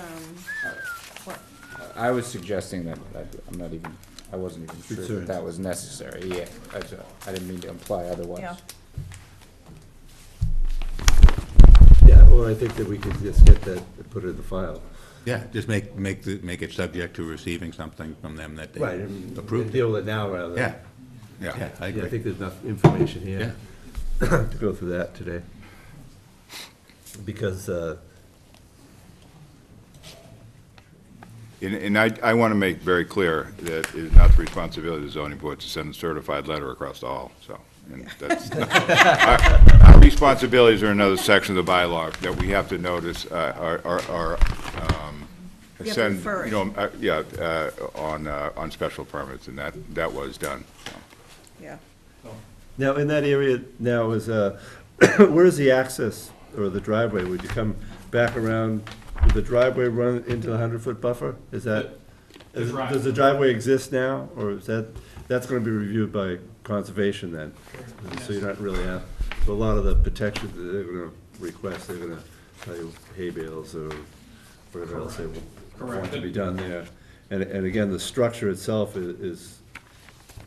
what, I was suggesting that, I wasn't even sure that Concerns. that was necessary, yeah. I didn't mean to imply otherwise. yeah, yeah, well, I think that we could just get that, and put it in the file. Yeah, just make it subject to receiving something from them that Right, they and approved. deal with it now rather than. Yeah, yeah. yeah, I Yeah, I agree. think there's enough information here to go through that today. Because, And I want to make very clear that it is not the responsibility of the zoning board to send a certified letter across the hall, so. And that's, our responsibilities are another section of the bylaw that we have to notice, You have to send, refer it. you know, on special permits, and that was done, so. yeah. now, in that area now is, where's the access or the driveway? Would you come back around, would the driveway run into the 100-foot buffer? Is that, The driveway. does the driveway exist now, or is that's gonna be reviewed by conservation then? So you're not really, so a lot of the protections that they're gonna request, they're gonna tell you hay bales or whatever else they want Correct. to be done there. And again, the structure itself is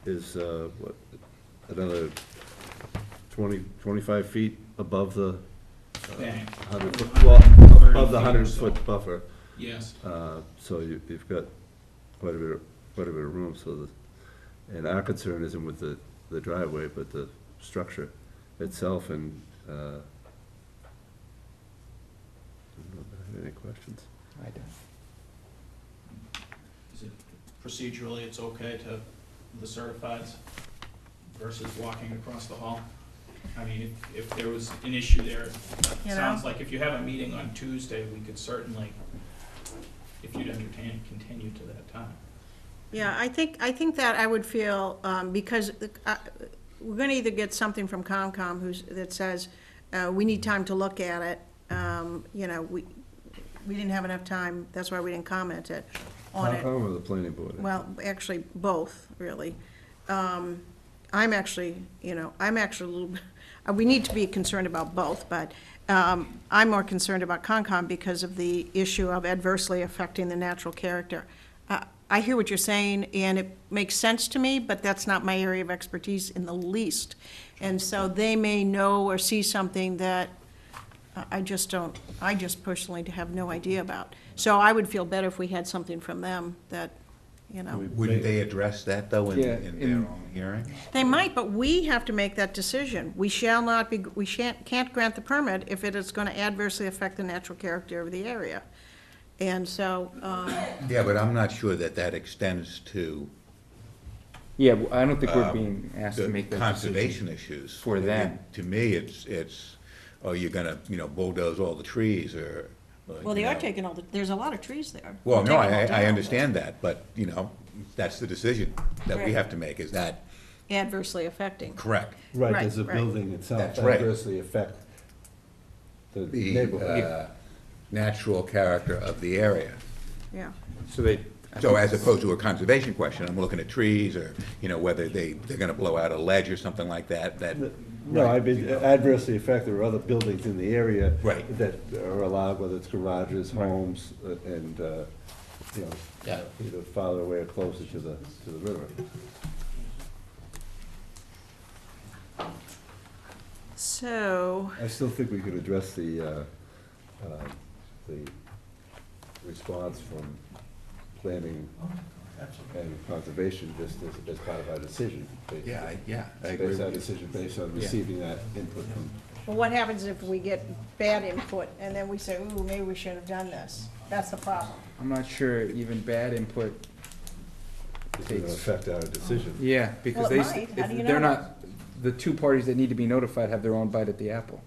what, another 25 feet above the Bang. 100-foot, well, 30 above the feet or so. 100-foot buffer. Yes. So you've got quite a bit of room, so and our concern isn't with the driveway, but the structure itself, and, I don't know if I have any questions. I don't. Is it procedurally, it's okay to the certifieds versus walking across the hall? I mean, if there was an issue there, it You know? sounds like if you have a meeting on Tuesday, we could certainly, if you'd entertain it, continue to that time. Yeah, I think that I would feel, because we're gonna either get something from Comcom that says, we need time to look at it. You know, we didn't have enough time, that's why we didn't comment it, on it. Or the planning board? Well, actually, both, really. I'm actually, a little, we need to be concerned about both, but I'm more concerned about Concom because of the issue of adversely affecting the natural character. I hear what you're saying, and it makes sense to me, but that's not my area of expertise in the least. And so they may know or see something that I just don't, I just personally have no idea about. So I would feel better if we had something from them that, you know. Wouldn't they address that, though, in Yeah, in in- their own hearing? They might, but we have to make that decision. We shall not be, we can't grant the permit if it is going to adversely affect the natural character of the area. And so, Yeah, but I'm not sure that that extends to Yeah, well, I don't think we're being asked to the make that conservation decision. issues. for them. To me, it's, oh, you're gonna, bulldoze all the trees, or. well, they are taking all the, there's a lot of trees there. Well, no, They're taking them all I down. understand that, but, that's the decision that we Right. have to make, is that Adversely affecting. correct? Right, Right, does the right. building itself That's right. adversely affect the The neighborhood? natural character of the area. Yeah. So they, So as opposed to a conservation question, I'm looking at trees, or, whether they're gonna blow out a ledge or something like that, No, I mean, adversely affect, there are other buildings in the area. Right. That are allowed, whether it's garages, homes, and, Yeah. either farther away or closer to the river. So, I still think we could address the response from planning and conservation just as part of our decision. I Base our decision based on receiving that input from. well, what happens if we get bad input and then we say, ooh, maybe we should have done this? That's the problem. I'm not sure even bad input, It's going to affect our decision. yeah, because Well, it they, might. How do you if they're know? not, the two parties that need to be notified have their own bite at the apple.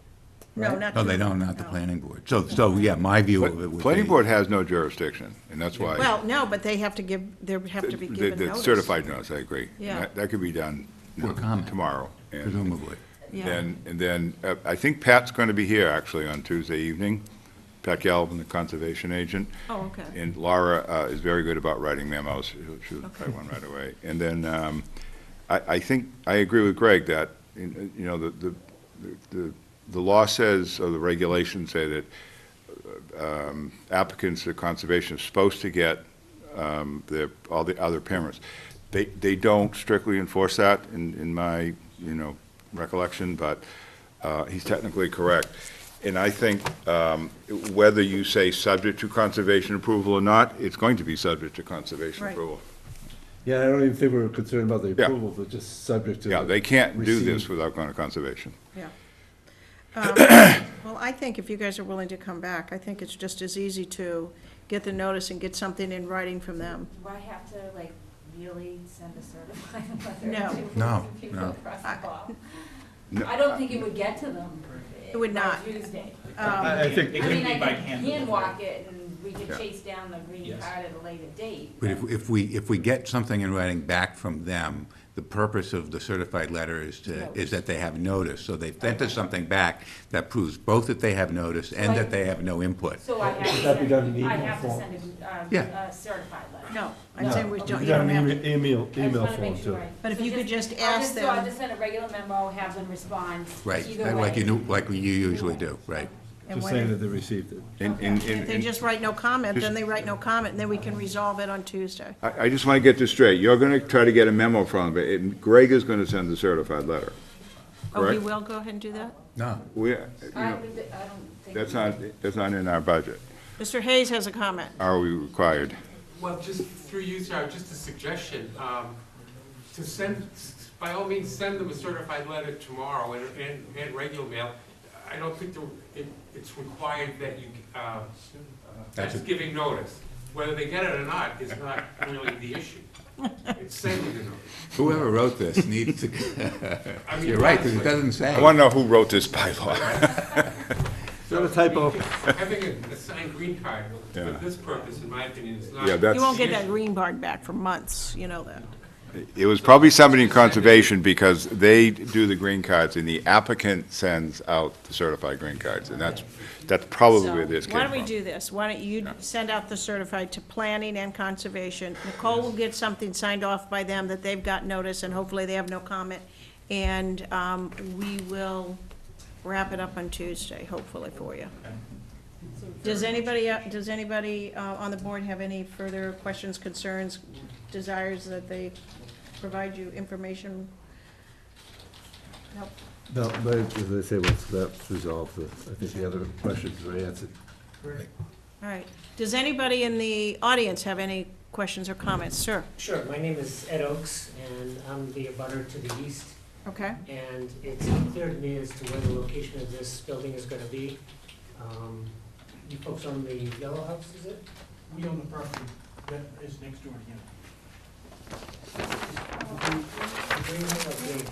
No, Right? not. No, true. they don't, not the No. planning board. So, yeah, my view of it would be. Planning board has no jurisdiction, and that's why. Well, no, but they have to give, they have to be given The notice. certified notice, I agree. Yeah. That could be done For comment. tomorrow. And Presumably. Yeah. and then, I think Pat's going to be here, actually, on Tuesday evening. Pat Galvin, the conservation agent. Oh, okay. And Laura is very good about writing memos. She'll write one right away. And then, I think, I agree with Greg that, the law says, or the regulations say that applicants to conservation are supposed to get all the other permits. They don't strictly enforce that in my, recollection, but he's technically correct. And I think whether you say subject to conservation approval or not, it's going to be subject to conservation Right. approval. Yeah, I don't even think we're concerned about the Yeah. approval, but just subject to. Yeah, they can't do this receive. without going to conservation. Yeah. Well, I think if you guys are willing to come back, I think it's just as easy to get the notice and get something in writing from them. Do I have to, like, really send a certified letter? No. to No, people no. across the hall? No. I don't think it would get to them. It would by not. Tuesday. I think, It I could mean, be I by could hand. hand walk it and we could Yeah. chase down the green Yes. card at a later date. But if we get something in writing back from them, the purpose of the certified letter is that they have notice. So they've sent us something back that proves both that they have notice and that they have no input. So I have to Would that be done in send, I email have to form? send Yeah. a certified letter. No, I'd say we don't, you Yeah, don't have to. Email I just wanna form make too. sure. But if So you could just I'll ask So I'll them- just send a regular memo, have them respond. Right, Either like way. like you usually do, right? And Just when saying they- that they received it. If they just write no comment, then they write no comment, and then we can resolve it on Tuesday. I just want to get this straight. You're going to try to get a memo from them, and Greg is going to send the certified letter. Oh, he Correct. will go ahead and do that? No. We, I don't think. that's not in our budget. Mr. Hayes has a comment. Are we required? Well, just through you, sir, just a suggestion, to send, by all means, send them a certified letter tomorrow and regular mail. I don't think it's required that you, that's giving notice. Whether they get it or not is not really the issue. It's sending the notice. Whoever wrote this needs to, I mean, you're right, because it doesn't I say. want to know who wrote this bylaw. Is that a typo? Having a signed green card for Yeah. this purpose, in my opinion, is not. Yeah, You that's, won't get that green card back for months, you know that. it was probably somebody in conservation because they do the green cards and the applicant sends out the certified green cards. And that's probably where this came Why from. don't we do this? Why don't you send out the certified to planning and conservation? Nicole will get something signed off by them that they've got notice, and hopefully they have no comment. And we will wrap it up on Tuesday, hopefully for you. Does anybody on the board have any further questions, concerns, desires that they provide you information? Nope. No, but as I say, once that's resolved, I think the other questions are answered. All right. Does anybody in the audience have any questions or comments? Sir? Sure, my name is Ed Oakes, and I'm the abutter to the east. Okay. And it's unclear to me as to where the location of this building is gonna be. You folks own the yellow house, is it? We own the property that is next door to him. The green house or green?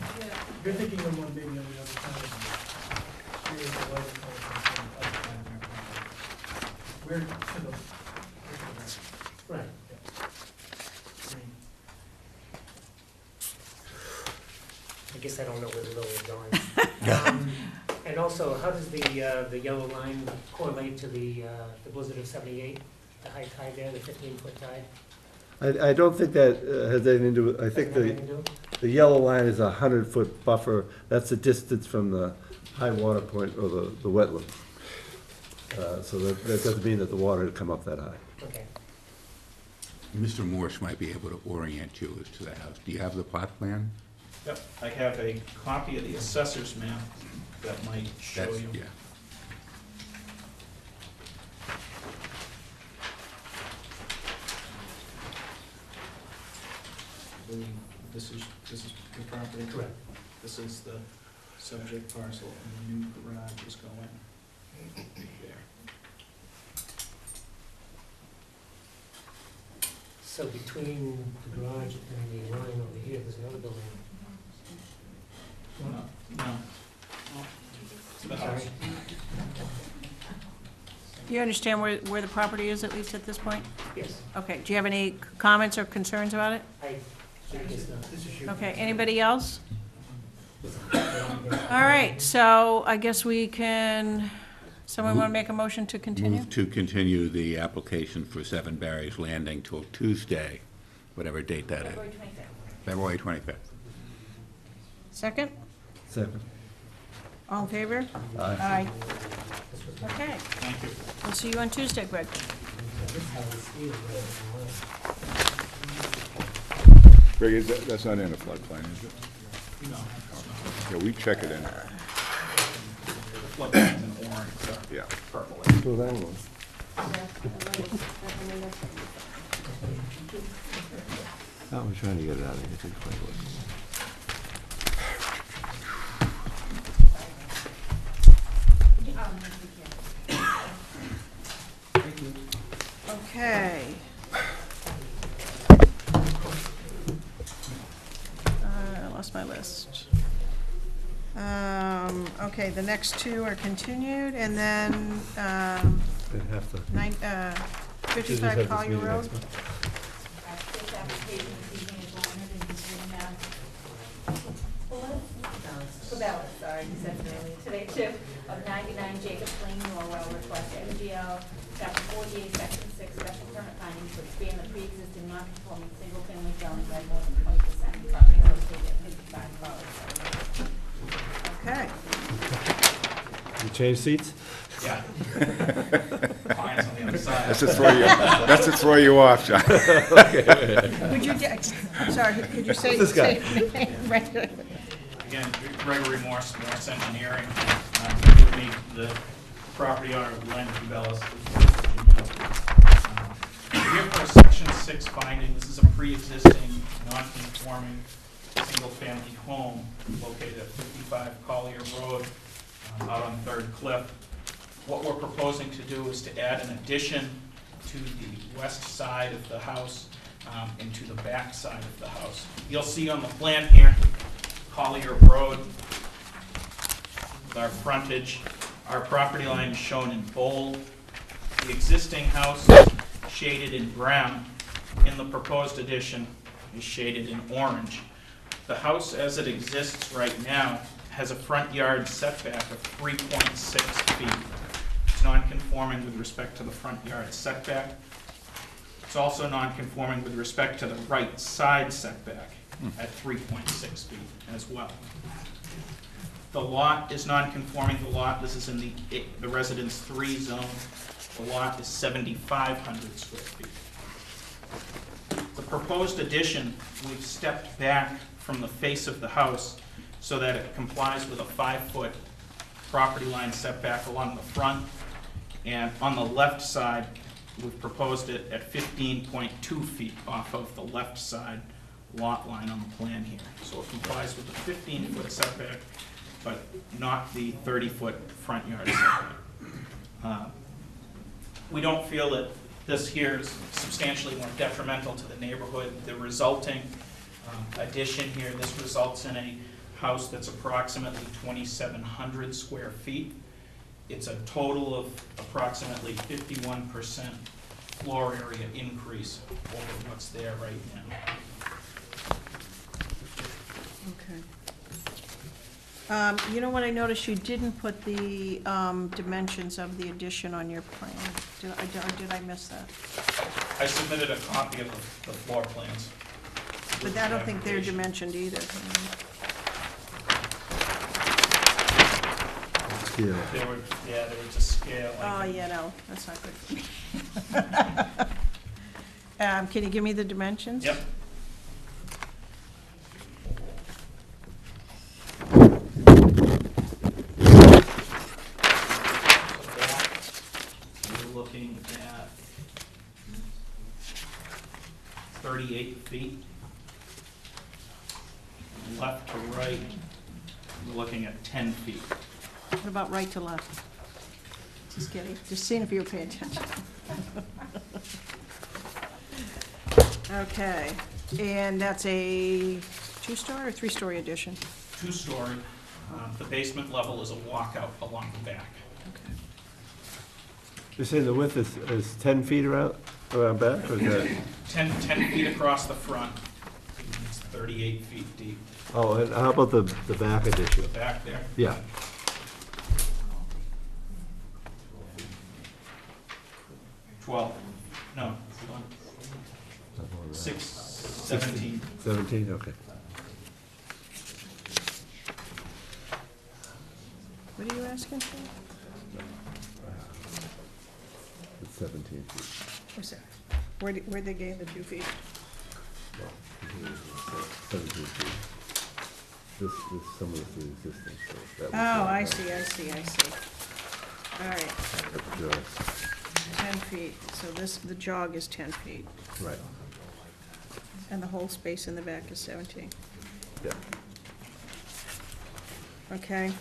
You're thinking of one maybe on the other side of it. Here's the lighter color from the other side of their property. We're to the Right. green. I guess I don't know where the middle is going. And also, how does the yellow line correlate to the blizzard of '78? The high tide there, the 15-foot tide? I don't think that has anything to do with, I think Doesn't have anything to do? the yellow line is a 100-foot buffer. That's the distance from the high water point or the wetland. So that doesn't mean that the water would come up that high. Okay. Mr. Morse might be able to orient you as to the house. Do you have the plot plan? Yep, I have a copy of the assessor's map that might show That's- you. Yeah. I believe this is the property. Correct. This is the subject parcel, and the new garage is going there. So between the garage and the line over here, there's another building. No, no. It's the house. Sorry. Do you understand where the property is, at least at this point? Yes, Okay. Do you have any comments or concerns about it? I guess not. This is your. Okay. Anybody else? All right. So I guess we can, someone want to make a motion to continue? Move to continue the application for 7 Barry's Landing till Tuesday, whatever date that is. February 25th. February 25th. Second? Second. All in favor? Aye. Aye. Okay. Thank you. We'll see you on Tuesday, Greg. Greg, that's not in a floodplain, is it? No, Yeah, we check it in, floodplain's in orange, so yeah. purple. So that one. Oh, we're trying to get it out of here. Take a quick look. Okay. I lost my list. Okay, the next two are continued, and then, They have to. 55 Collier Road. This application this evening is 103 for ballots, sorry, you said it earlier today too, of 99 Jacob Lane, Norwell, request MGL, chapter 48, section 6, special permit findings to expand the pre-existing non-conforming single-family dwelling by more than 20%, property located at 55 Collier Road. Okay. You change seats? Yeah. Mine's on the other side. That's to throw you off, John. Could you, I'm sorry, could you say? Who's this guy? Say your name right? Again, Gregory Morse, Morse Engineering, with me, the property owner of Glen Cabela's. Here for a section 6 finding, this is a pre-existing, non-conforming, single-family home located at 55 Collier Road, out on Third Cliff. What we're proposing to do is to add an addition to the west side of the house and to the back side of the house. You'll see on the plan here, Collier Road, with our frontage. Our property line is shown in bold. The existing house is shaded in brown, and the proposed addition is shaded in orange. The house as it exists right now has a front yard setback of 3.6 feet. It's non-conforming with respect to the front yard setback. It's also non-conforming with respect to the right side setback at 3.6 feet as well. The lot is non-conforming. The lot, this is in the Residence 3 zone. The lot is 7,500 square feet. The proposed addition, we've stepped back from the face of the house so that it complies with a 5-foot property line setback along the front. And on the left side, we've proposed it at 15.2 feet off of the left side lot line on the plan here. So it complies with the 15-foot setback, but not the 30-foot front yard setback. We don't feel that this here is substantially more detrimental to the neighborhood. The resulting addition here, this results in a house that's approximately 2,700 square feet. It's a total of approximately 51% floor area increase over what's there right now. Okay. You know what, I noticed you didn't put the dimensions of the addition on your plan. Did I miss that? I submitted a copy of the floor plans. But I don't think they're dimensioned either. Yeah. There were, yeah, there was a scale. Oh, yeah, no, that's not good for me. Can you give me the dimensions? Yep. We're looking at 38 feet. Left to right, we're looking at 10 feet. What about right to left? Just kidding, just seeing if you were paying attention. Okay, and that's a 2-story or 3-story addition? 2-story. The basement level is a walkout along the back. You're saying the width is 10 feet around back, or is that? 10 feet across the front. It's 38 feet deep. Oh, and how about the back addition? The back there, Yeah. 12, no, 6, 17. 17, okay. What are you asking for? It's 17 feet. Where's that? Where'd they gain the 2 feet? 17 feet. This, some of this is existing, so that was. Oh, I see. All right, Sure. 10 feet, so the jog is 10 feet, Right, and the whole space in the back is 17. yeah. Okay.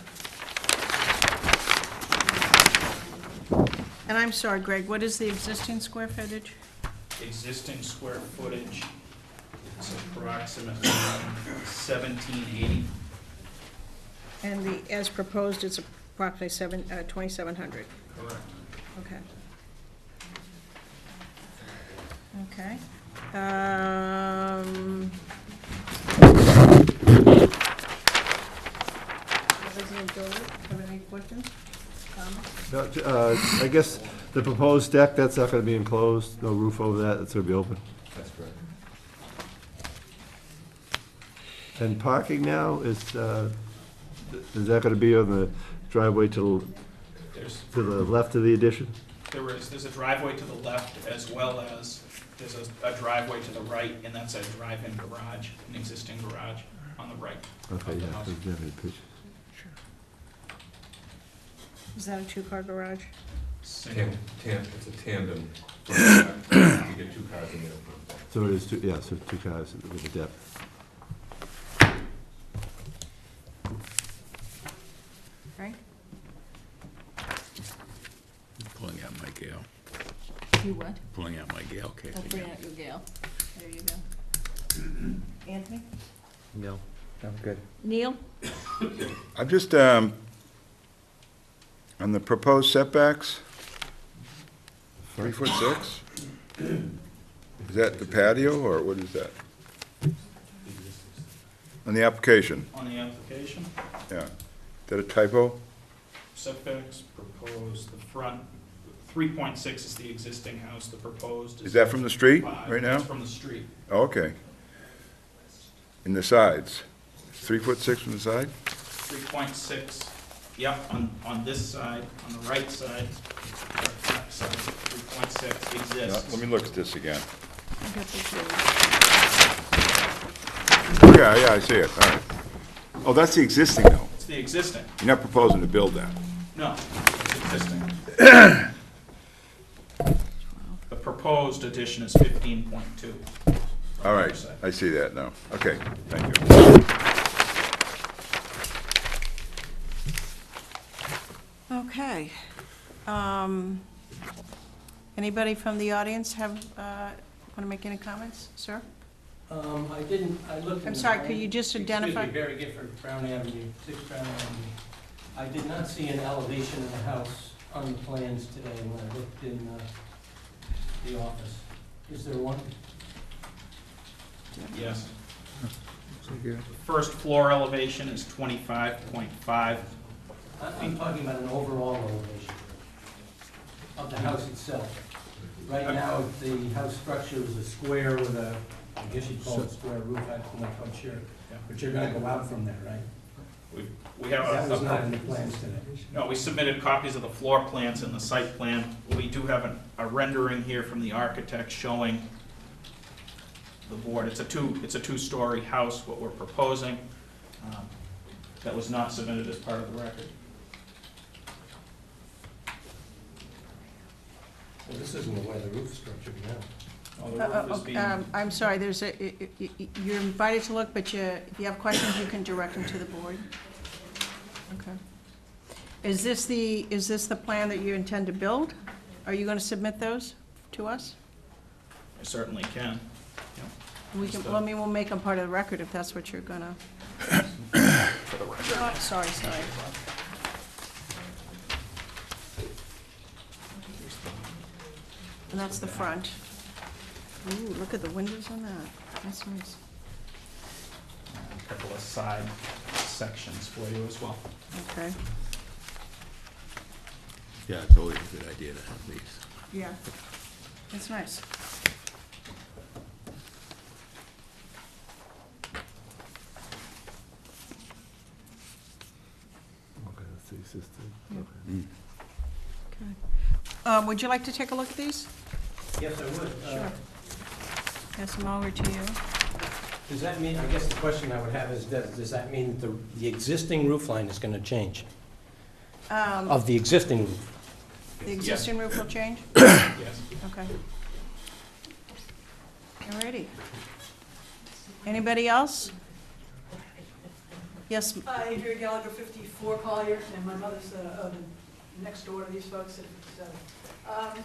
And I'm sorry, Greg, what is the existing square footage? Existing square footage is approximately 1780. And the, as proposed, it's approximately 2,700. Correct. Okay. Okay. Resident Jolie, have any questions? Comments? No, I guess the proposed deck, that's not gonna be enclosed, no roof over that, it's gonna be open? That's correct. And parking now is that gonna be on the driveway to the left of the addition? There's a driveway to the left as well as there's a driveway to the right, and that's a drive-in garage, an existing garage on the right Okay, of the yeah, house. there's definitely a picture. Is that a 2-car garage? Single. It's a tandem. You get 2 cars in there. So it is two, yeah, so 2 cars with a depth. Frank? Pulling out my Gale, You what? pulling out my Gale case Oh, bring again. out your Gale. There you go. Anthony? No, I'm good. Neil? I'm just, on the proposed setbacks, 3'6"? Is that the patio, or what is that? On the application, On the application, yeah. Is that a typo? setbacks proposed, the front, 3.6 is the existing house, the proposed is. Is that from the street 5. right now? That's from the street. Oh, okay. In the sides? 3'6" from the side? 3.6, yep, on this side, on the right side, or left side, 3.6 Yeah, exists. let me look at this again. I got this here. Yeah, I see it, all right. Oh, that's the existing though. It's the existing. You're not proposing to build that. No, it's existing. The proposed addition is 15.2. All right, I see that now. Okay, thank you. Okay. Anybody from the audience have, want to make any comments, sir? I didn't, I looked. in I'm the sorry, plan. could you just identify? Excuse me, Barry Gifford, Brown Avenue, 6 Brown Avenue. I did not see an elevation of the house on the plans today when I looked in the office. Is there one? Yes. The first floor elevation is 25.5. I'm talking about an overall elevation of the house itself. Right now, the house structure is a square with a, I guess you'd call it a square roof, I'm not quite sure. But you're gonna go out from there, right? We have That was not in the plans today. No, we submitted copies of the floor plans and the site plan. We do have a rendering here from the architect showing the board. It's a two-story house, what we're proposing. That was not submitted as part of the record. Well, this isn't the way the roof structured now. Oh, the roof is being- I'm sorry, there's you're invited to look, but if you have questions, you can direct them to the board. Okay. Is this the plan that you intend to build? Are you going to submit those to us? I certainly can. We can, well, I mean, we'll make them part of the record if that's what you're gonna. For the record. Oh, sorry. And that's the front. Ooh, look at the windows on that. That's nice. A couple of side sections for you as well. Okay. Yeah, it's always a good idea to have these. Yeah. That's nice. Okay, that's the existing. Yeah. Okay. Okay. Would you like to take a look at these? Yes, I would. Sure. Pass them over to you. Does that mean, I guess the question I would have is, does that mean the existing roof line is gonna change? Of the existing roof? The existing roof will change? Yes. Okay. Alrighty. Anybody else? Yes, Hi, Adrian Gallagher, 54 Collier, and my mother's next door to these folks at 57.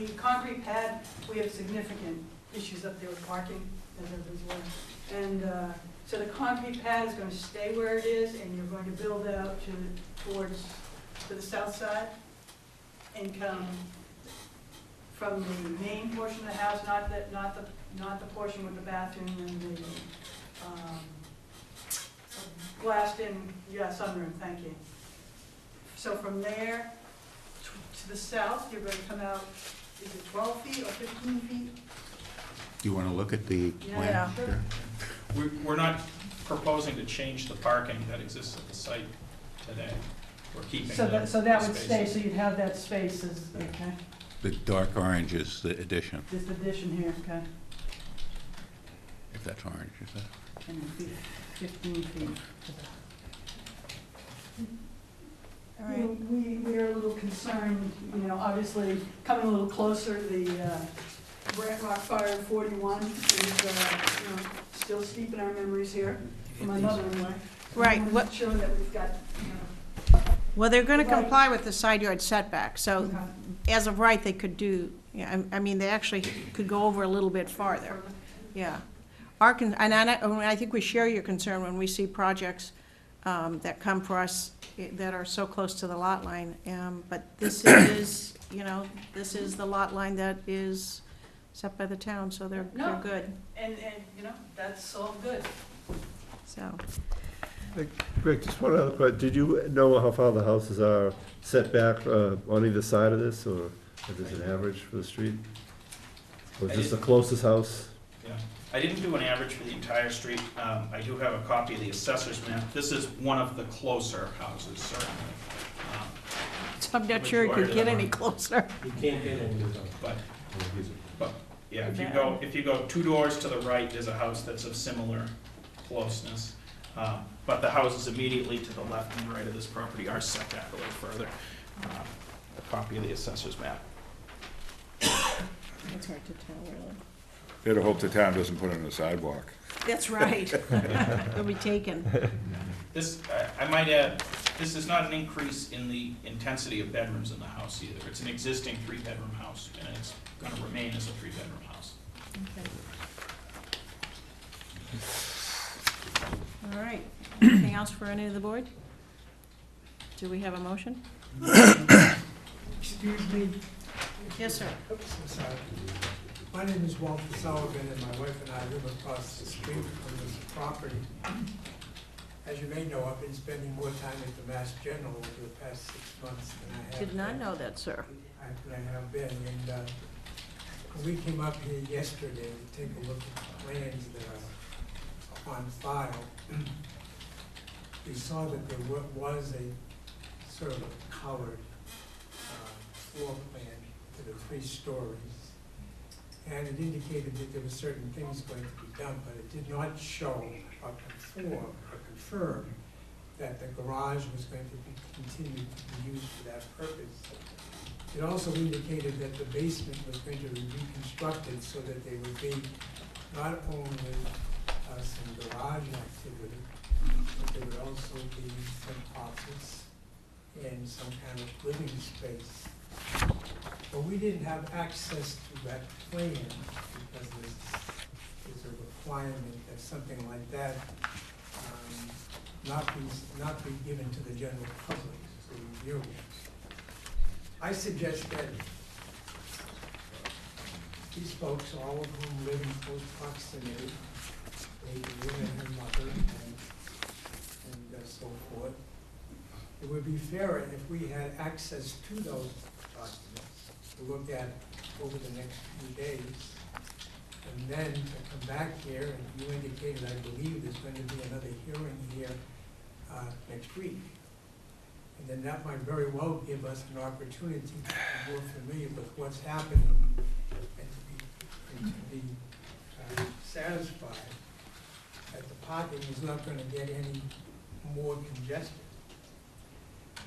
The concrete pad, we have significant issues up there with parking, as everybody's aware. And so the concrete pad is going to stay where it is, and you're going to build out to the south side and come from the main portion of the house, not the portion with the bathroom and the glassed-in, sunroom, thank you. So from there to the south, you're going to come out, is it 12 feet or 15 feet? Do you want to look at the plan? Yeah. Sure. We're not proposing to change the parking that exists at the site today. We're keeping So the that would stay, spaces. so you'd have that space as, okay, The dark orange is the addition, this addition here, okay, if that's orange, is that? and it'd be 15 feet. all right. We are a little concerned, obviously, coming a little closer, the Brant Rock Fire 41 is, still steep in our memories here, for my mother-in-law. Right, We what- want to show that we've got, Well, they're gonna Right. comply with the side yard setback, so Okay. as of right, they could do, I mean, they actually could go over a little bit farther, yeah. I think we share your concern when we see projects that come for us that are so close to the lot line, but this is, this is the lot line that is set by the town, so they're No. good, and, that's all good. so. Greg, just one other question. Did you know how far the houses are set back on either side of this, or is this an average for the street? Or is this the closest house? Yeah. I didn't do an average for the entire street. I do have a copy of the assessor's map. This is one of the closer houses, certainly. So I'm not sure it could get any closer. You can't get into them. But, yeah, if you go 2 doors to the right, there's a house that's of similar closeness. But the houses immediately to the left and right of this property are set back a little further. A copy of the assessor's map. It's hard to tell, really. Better hope the town doesn't put in a sidewalk. That's right. It'll be taken. This, I might add, this is not an increase in the intensity of bedrooms in the house either. It's an existing three-bedroom house, and it's gonna remain as a three-bedroom house. Okay. All right. Anything else for any of the board? Do we have a motion? Excuse me. Yes, sir. Oops, I'm sorry. My name is Walter Sullivan, and my wife and I live across the street from this property. As you may know, I've been spending more time at the Mass General over the past 6 months than I have. Did not know that, sir. I have been, and we came up here yesterday to take a look at the plans that are on file. We saw that there was a sort of a colored floor plan to the 3 stories. And it indicated that there were certain things going to be done, but it did not show or confirm that the garage was going to be continued to be used for that purpose. It also indicated that the basement was going to be reconstructed so that there would be not only some garage activity, but there would also be some office and some kind of living space. But we didn't have access to that plan because there's a requirement that something like that not be given to the general public to review. I suggest that these folks, all of whom live in close proximity, maybe women and mother and so forth, it would be fairer if we had access to those documents to look at over the next few days. And then to come back here, and you indicated, I believe, there's going to be another hearing here next week. And then that might very well give us an opportunity to be more familiar with what's happening and to be satisfied that the parking is not going to get any more congested.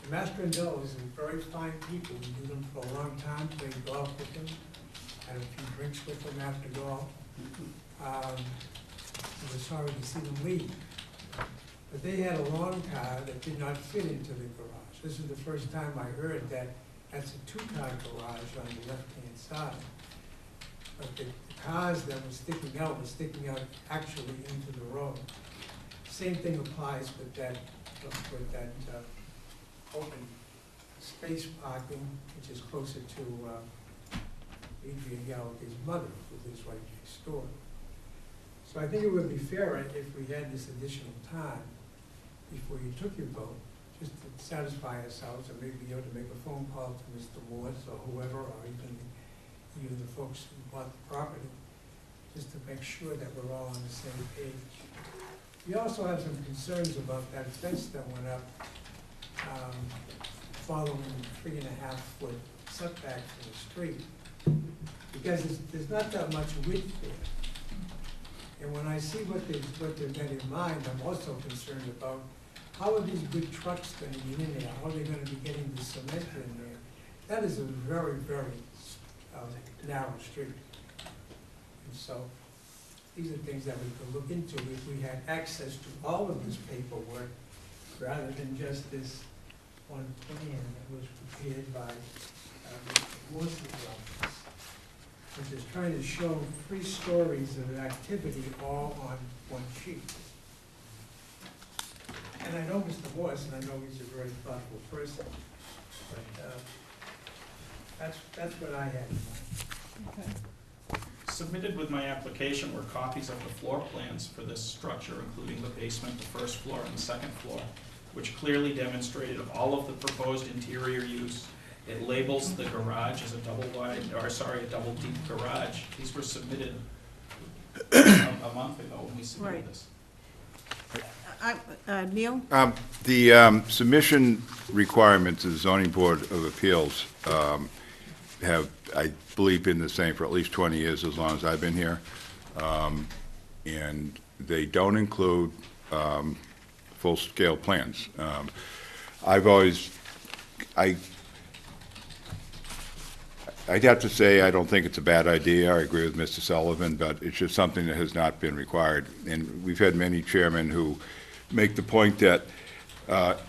The Mastrandellos are very fine people. We knew them for a long time, played golf with them, had a few drinks with them after golf. We were sorry to see them leave. But they had a long car that did not fit into the garage. This is the first time I heard that that's a 2-car garage on the left-hand side. But the cars that were sticking out actually into the road. Same thing applies with that open space parking, which is closer to Adrian Gallagher's mother, who lives right next door. So I think it would be fairer if we had this additional time before you took your vote, just to satisfy ourselves, or maybe be able to make a phone call to Mr. Morse or whoever, or even the folks who bought the property, just to make sure that we're all on the same page. We also have some concerns about that fence that went up following 3.5-foot setback from the street, because there's not that much width there. And when I see what they've got in mind, I'm also concerned about how are these big trucks going to get in there? How are they going to be getting the cement in there? That is a very, very narrow street. And so these are things that we could look into if we had access to all of this paperwork rather than just this one plan that was prepared by Mr. Morse's office, which is trying to show 3 stories of activity all on one sheet. And I know Mr. Morse, and I know he's a very thoughtful person, but that's what I had in mind. Okay. Submitted with my application were copies of the floor plans for this structure, including the basement, the first floor, and the second floor, which clearly demonstrated all of the proposed interior use. It labels the garage as a double deep garage. These were submitted a month ago when we submitted Right. this. Neil? The submission requirements of the Zoning Board of Appeals have, I believe, been the same for at least 20 years, as long as I've been here. And they don't include full-scale plans. I've always, I'd have to say, I don't think it's a bad idea. I agree with Mr. Sullivan, but it's just something that has not been required. And we've had many chairmen who make the point that,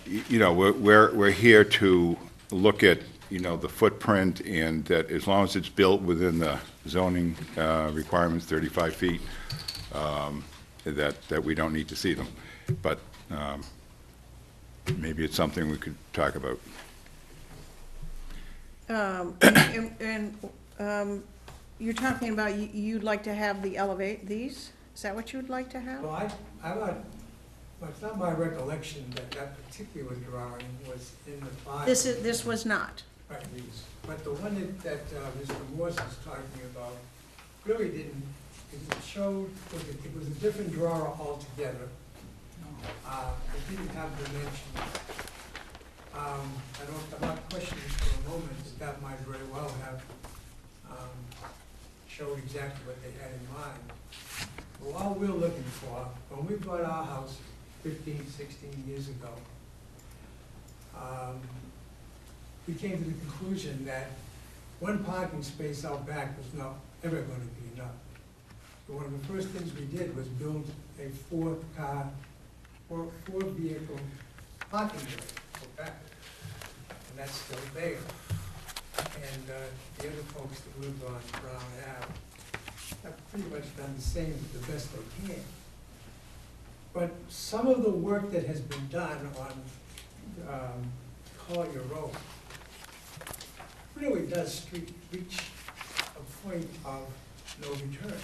you know, we're here to look at, you know, the footprint, and that as long as it's built within the zoning requirements, 35 feet, that we don't need to see them. But maybe it's something we could talk about. You're talking about you'd like to have the these? Is that what you'd like to have? Well, I'm not, well, it's not my recollection that that particular drawing was in the file. This was not. Right, but the one that Mr. Morse is talking about really didn't, it showed, it was a different drawer altogether. It didn't have dimensions. I'm not questioning for a moment that might very well have showed exactly what they had in mind. But all we're looking for, when we bought our house 15, 16 years ago, we came to the conclusion that one parking space out back was not ever going to be enough. So one of the first things we did was build a four vehicle parking area out back. And that's still there. And the other folks that live on Brown Ave have pretty much done the same to the best they can. But some of the work that has been done on Collier Road really does reach a point of no return.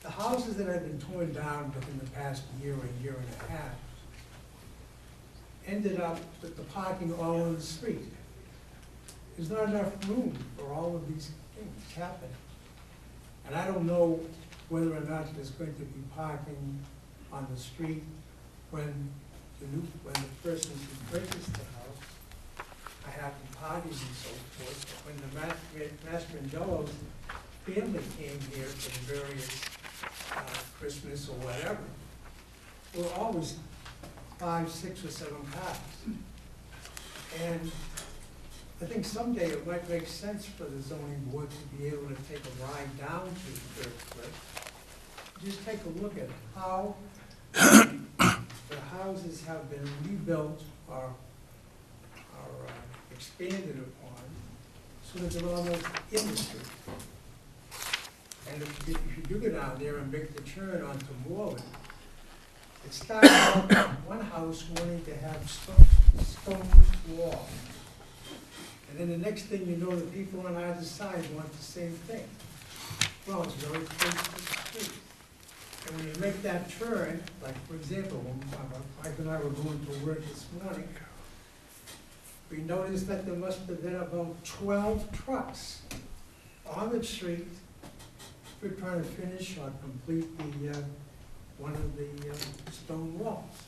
The houses that have been torn down within the past year and a half ended up with the parking all on the street. There's not enough room for all of these things happening. And I don't know whether or not there's going to be parking on the street when the person who purchased the house having parties and so forth. When the Mastrangello's family came here for the various Christmas or whatever, there were always 5, 6, or 7 cars. And I think someday it might make sense for the zoning board to be able to take a ride down to the third cliff. Just take a look at how the houses have been rebuilt or expanded upon so that they're almost in the street. And if you do go down there and make the turn onto Moreland, it starts out with one house wanting to have stone walls. And then the next thing you know, the people on either side want the same thing. Well, it's very close to the street. And when you make that turn, like for example, when Mike and I were going to work this morning, we noticed that there must have been about 12 trucks on the street. We're trying to finish or complete the one of the stone walls.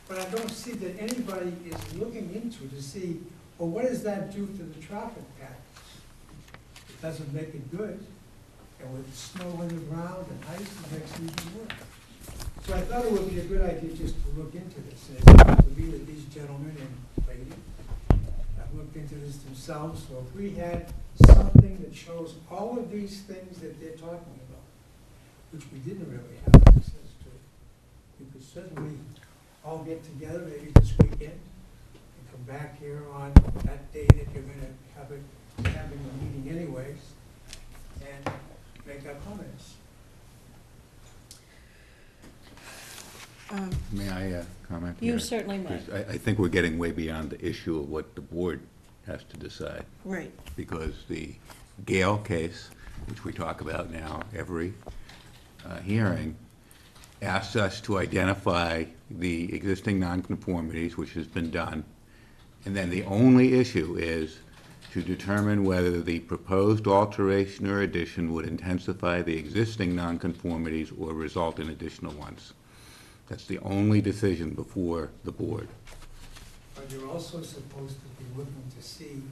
But I don't see that anybody is looking into to see, well, what does that do to the traffic patterns? It doesn't make it good. And with snow on the ground and ice, it makes it even worse. So I thought it would be a good idea just to look into this. And it seems to be that these gentlemen and lady have looked into this themselves. So if we had something that shows all of these things that they're talking about, which we didn't really have access to, we could certainly all get together maybe this weekend and come back here on that day that you're going to having a meeting anyways, and make our comments. May I comment You here? certainly may. 'Cause I think we're getting way beyond the issue of what the board has to decide. Right. Because the Gale case, which we talk about now every hearing, asks us to identify the existing nonconformities, which has been done, and then the only issue is to determine whether the proposed alteration or addition would intensify the existing nonconformities or result in additional ones. That's the only decision before the board. But you're also supposed to be looking to see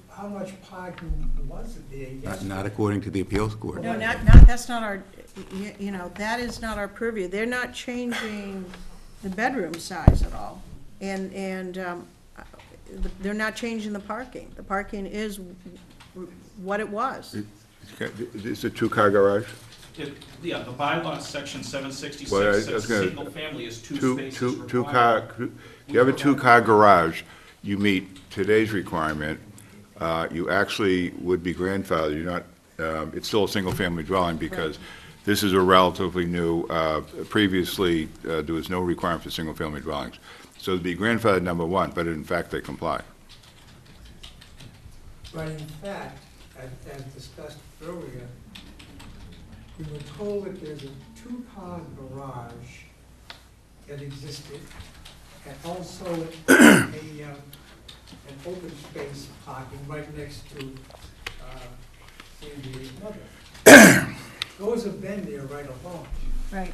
how much parking was it there yesterday? Not according to the appeals court. No, not, that's not our, you know, that is not our purview. They're not changing the bedroom size at all. And they're not changing the parking. The parking is what it was. It's a two-car garage? Yeah, the bylaw, section seven Well, I sixty-six, was says gonna- single family is two spaces Two-car, required. if you have a two-car garage, you meet today's requirement. You actually would be grandfathered. You're not, it's still a single-family dwelling because this is a relatively new, previously, there was no requirement for single-family dwellings. So it'd be grandfathered number one, but in fact, they comply. But in fact, as discussed earlier, we were told that there's a two-car garage that existed, and also an open space parking right next to Sandy's mother. Those have been there right along. Right.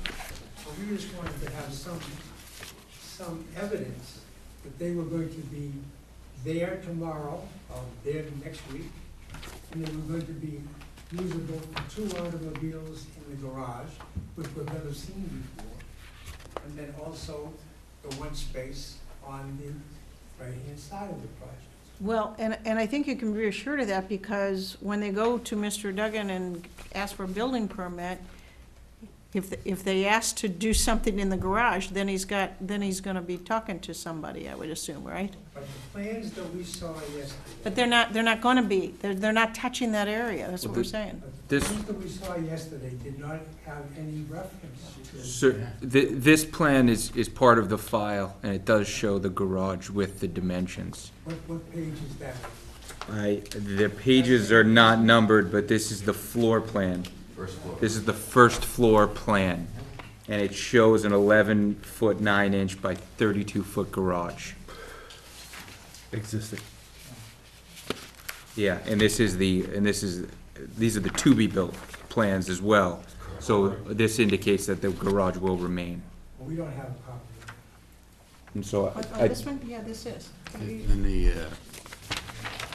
So we just wanted to have some evidence that they were going to be there tomorrow, or there next week, and they were going to be usable for two automobiles in the garage, which we've never seen before, and then also the one space on the right-hand side of the project. Well, and I think you can be assured of that because when they go to Mr. Duggan and ask for a building permit, if they ask to do something in the garage, then he's gonna be talking to somebody, I would assume, right? But the plans that we saw yesterday. But they're not gonna be, they're not touching that area, that's what we're saying. But the This- plans that we saw yesterday did not have any reference to. So, this plan is part of the file, and it does show the garage with the dimensions. What page is that? The pages are not numbered, but this is the floor plan. First floor. This is the first floor plan, and it shows an 11-foot 9-inch by 32-foot garage. Existing. Yeah, and these are the to-be-built plans as well. So this indicates that the garage will remain. Well, we don't have a copy of that. And so Oh, this one, yeah, this is. In the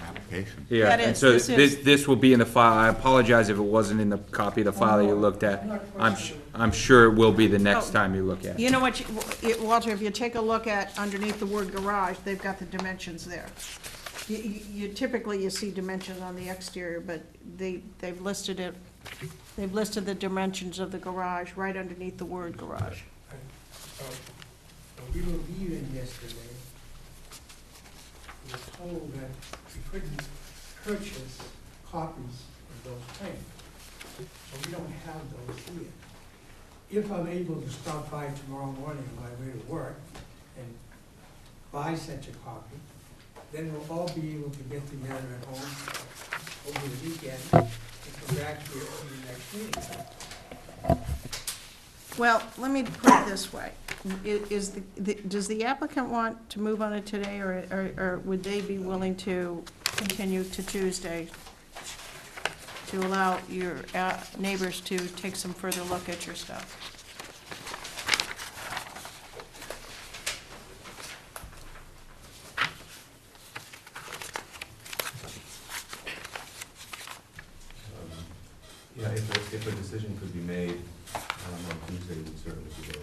application. Yeah, That and is- so this is- this will be in the file. I apologize if it wasn't in the copy of the file that you looked at. I'm sure it will be the next Oh. time you look at it. You know what, Walter, if you take a look at underneath the word garage, they've got the dimensions there. You typically, you see dimensions on the exterior, but they've listed it, they've listed the dimensions of the garage right underneath the word garage. So we were leaving yesterday, we were told that we couldn't purchase copies of those plans. So we don't have those here. If I'm able to stop by tomorrow morning on my way to work and buy such a copy, then we'll all be able to get together at home over the weekend and come back here for the next meeting. Well, let me put it this way. Does the applicant want to move on it today, or would they be willing to continue to Tuesday to allow your neighbors to take some further look at your stuff? Yeah, if a decision could be made on Tuesday, we'd certainly be willing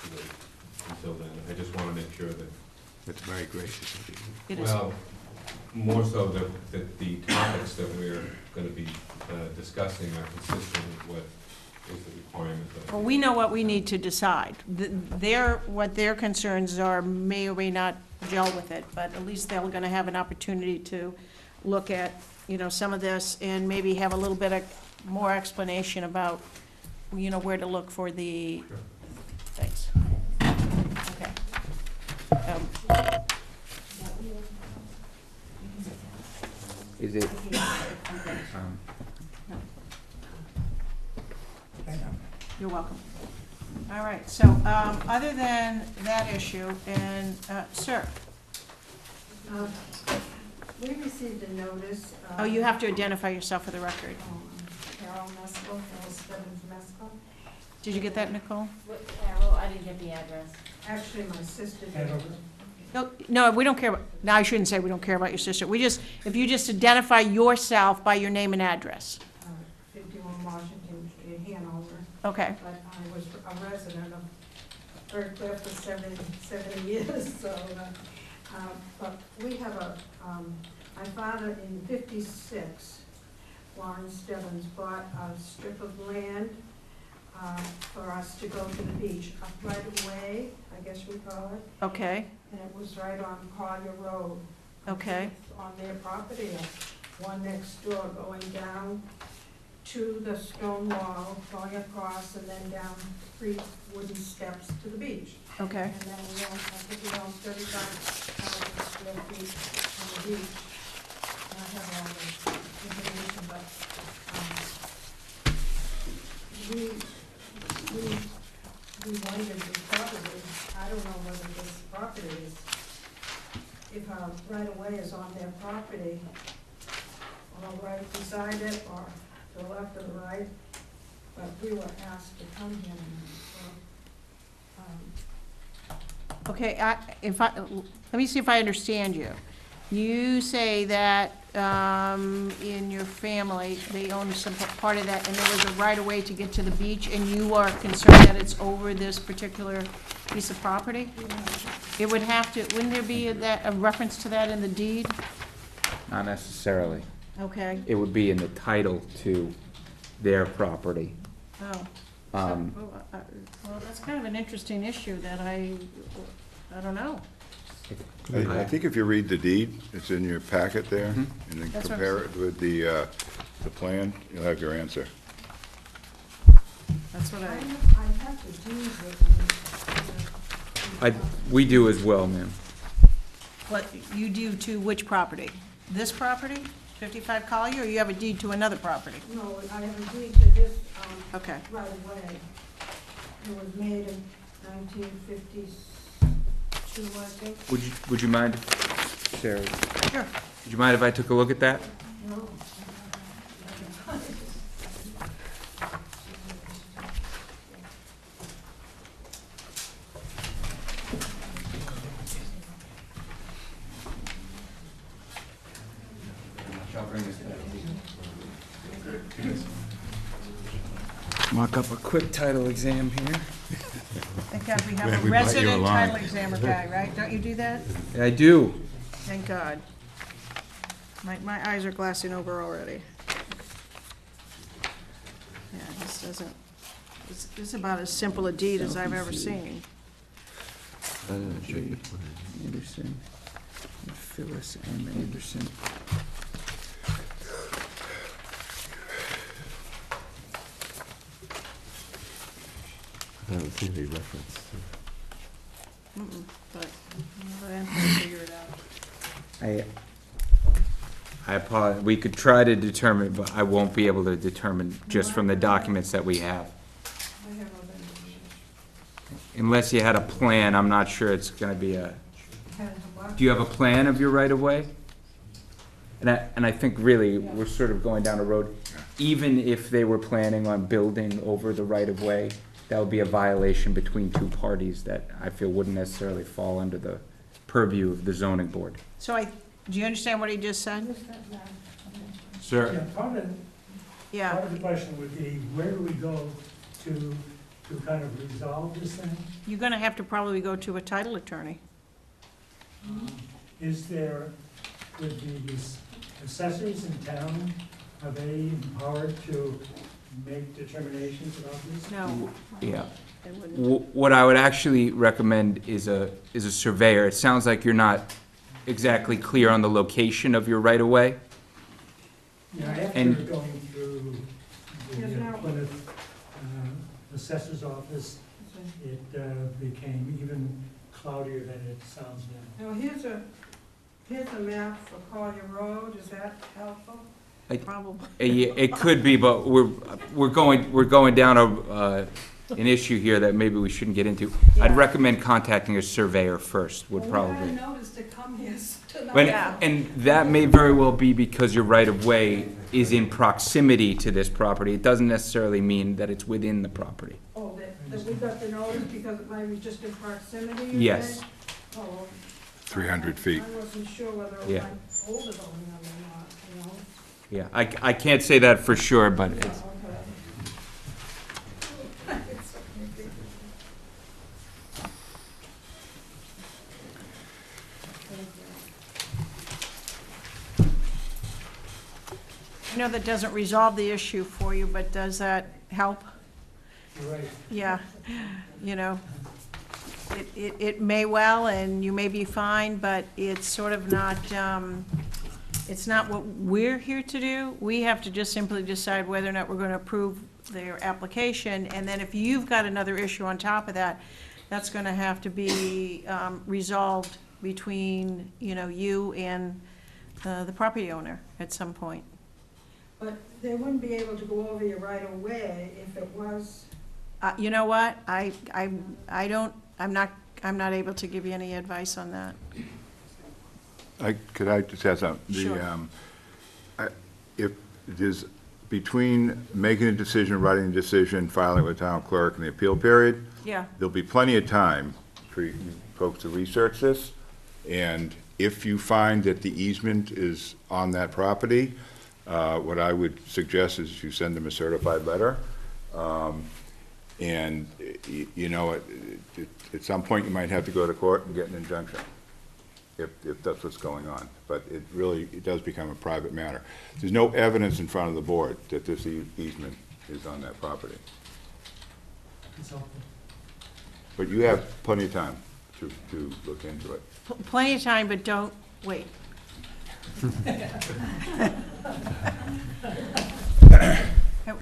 to wait until then. I just want to make sure that, That's very gracious of you. It is. well, more so that the topics that we're going to be discussing are consistent with what is the requirement of. Well, we know what we need to decide. What their concerns are may or may not gel with it, but at least they're gonna have an opportunity to look at, some of this and maybe have a little bit of more explanation about, where to look for the, Sure. thanks. Okay. Is it, You're welcome. All right, so, other than that issue, and, sir, We received a notice. oh, you have to identify yourself for the record. Carol Mescal, Carol Stebbins Mescal. Did you get that, Nicole? What, Carol, I didn't get the address. Actually, my sister did. Hanover. No, we don't care about, no, I shouldn't say we don't care about your sister. We just, if you just identify yourself by your name and address. 51 Washington Street, Hanover. Okay. But I was a resident of Third Cliff for 70 years, so, but we have my father in 56, Warren Stebbins, bought a strip of land for us to go to the beach, up right away, I guess we call it. Okay, And it was right on Collier Road. okay, On their property, one next door going down to the stone wall, going across and then down 3 wooden steps to the beach. okay. And then we own, I think we own 35,000 square feet on the beach. And I have all the information, but, we wondered this property, I don't know whether this property is, if our right of way is on their property, or right beside it, or to the left or the right, but we were asked to come here, so, Okay, let me see if I understand you. You say that in your family, they own some part of that, and there was a right-of-way to get to the beach, and you are concerned that it's over this particular piece of property? It would have to, wouldn't there be a reference to that in the deed? Not necessarily. Okay. It would be in the title to their property. Oh. Um, Well, that's kind of an interesting issue that I don't know. I think if you read the deed, it's in your packet there, Mhm. and then That's what I'm compare it with the plan, you'll have your answer. That's what I I, have the deed with me. we do as well, ma'am. what, you do to which property? This property, 55 Collier, or you have a deed to another property? No, I have a deed to this, Okay. right away. It was made in 1952, I think. Would you mind, Sarah, Sure. would you mind if I took a look at that? No. Mock up a quick title exam here. Thank God we have a We brought you resident along. title examiner guy, right? Don't you do that? I do. Thank God. My eyes are glassing over already. Yeah, this doesn't, this is about as simple a deed as I've ever seen. Anderson, Phyllis M. Anderson. I haven't seen any reference. But I'm gonna figure it out. I apologize. We could try to determine, but I won't be able to determine just from the documents that we have. I have all that information. Unless you had a plan, I'm not sure it's gonna be a, Had what? do you have a plan of your right-of-way? And I think really, we're sort of going down a road, even if they were planning on building over the right-of-way, that would be a violation between two parties that I feel wouldn't necessarily fall under the purview of the zoning board. So do you understand what he just said? Sir? Yeah, part Yeah. of the question would be, where do we go to kind of resolve this thing? You're gonna have to probably go to a title attorney. Is there, with the assessors in town, are they empowered to make determinations about this? No, Yeah. they wouldn't. What I would actually recommend is a surveyor. It sounds like you're not exactly clear on the location of your right-of-way. Yeah, after And- going through Yes, the now- Plymouth assessor's office, it became even cloudier than it sounds now. Now, here's a map for Collier Road, is that helpful? Probably. It could be, but we're going down an issue here that maybe we shouldn't get into. I'd Yeah. recommend contacting a surveyor first, would Well, probably. we had a notice to come here tonight. But- Yeah. And that may very well be because your right-of-way is in proximity to this property. It doesn't necessarily mean that it's within the property. Oh, that we got the notice because it might be just in proximity? you Yes. said? Oh, 300 feet. I wasn't sure whether it Yeah. went over the limit or not, you know? Yeah, I can't say that for sure, but it's, Okay. It's okay. I know that doesn't resolve the issue for you, but does that help? You're right. Yeah, you know, it may well, and you may be fine, but it's sort of not, it's not what we're here to do. We have to just simply decide whether or not we're gonna approve their application, and then if you've got another issue on top of that, that's gonna have to be, resolved between, you know, you and, the property owner at some point. But they wouldn't be able to go over you right away if it was, You know what, I'm not able to give you any advice on that. Could I just add something? Sure. If there's, between making a decision, writing a decision, filing with the town clerk, and the appeal period, Yeah, there'll be plenty of time for you folks to research this, and if you find that the easement is on that property, what I would suggest is you send them a certified letter, and, you know, at some point, you might have to go to court and get an injunction, if that's what's going on. But it does become a private matter. There's no evidence in front of the board that this easement is on that property. But you have plenty of time to look into it. plenty of time, but don't wait.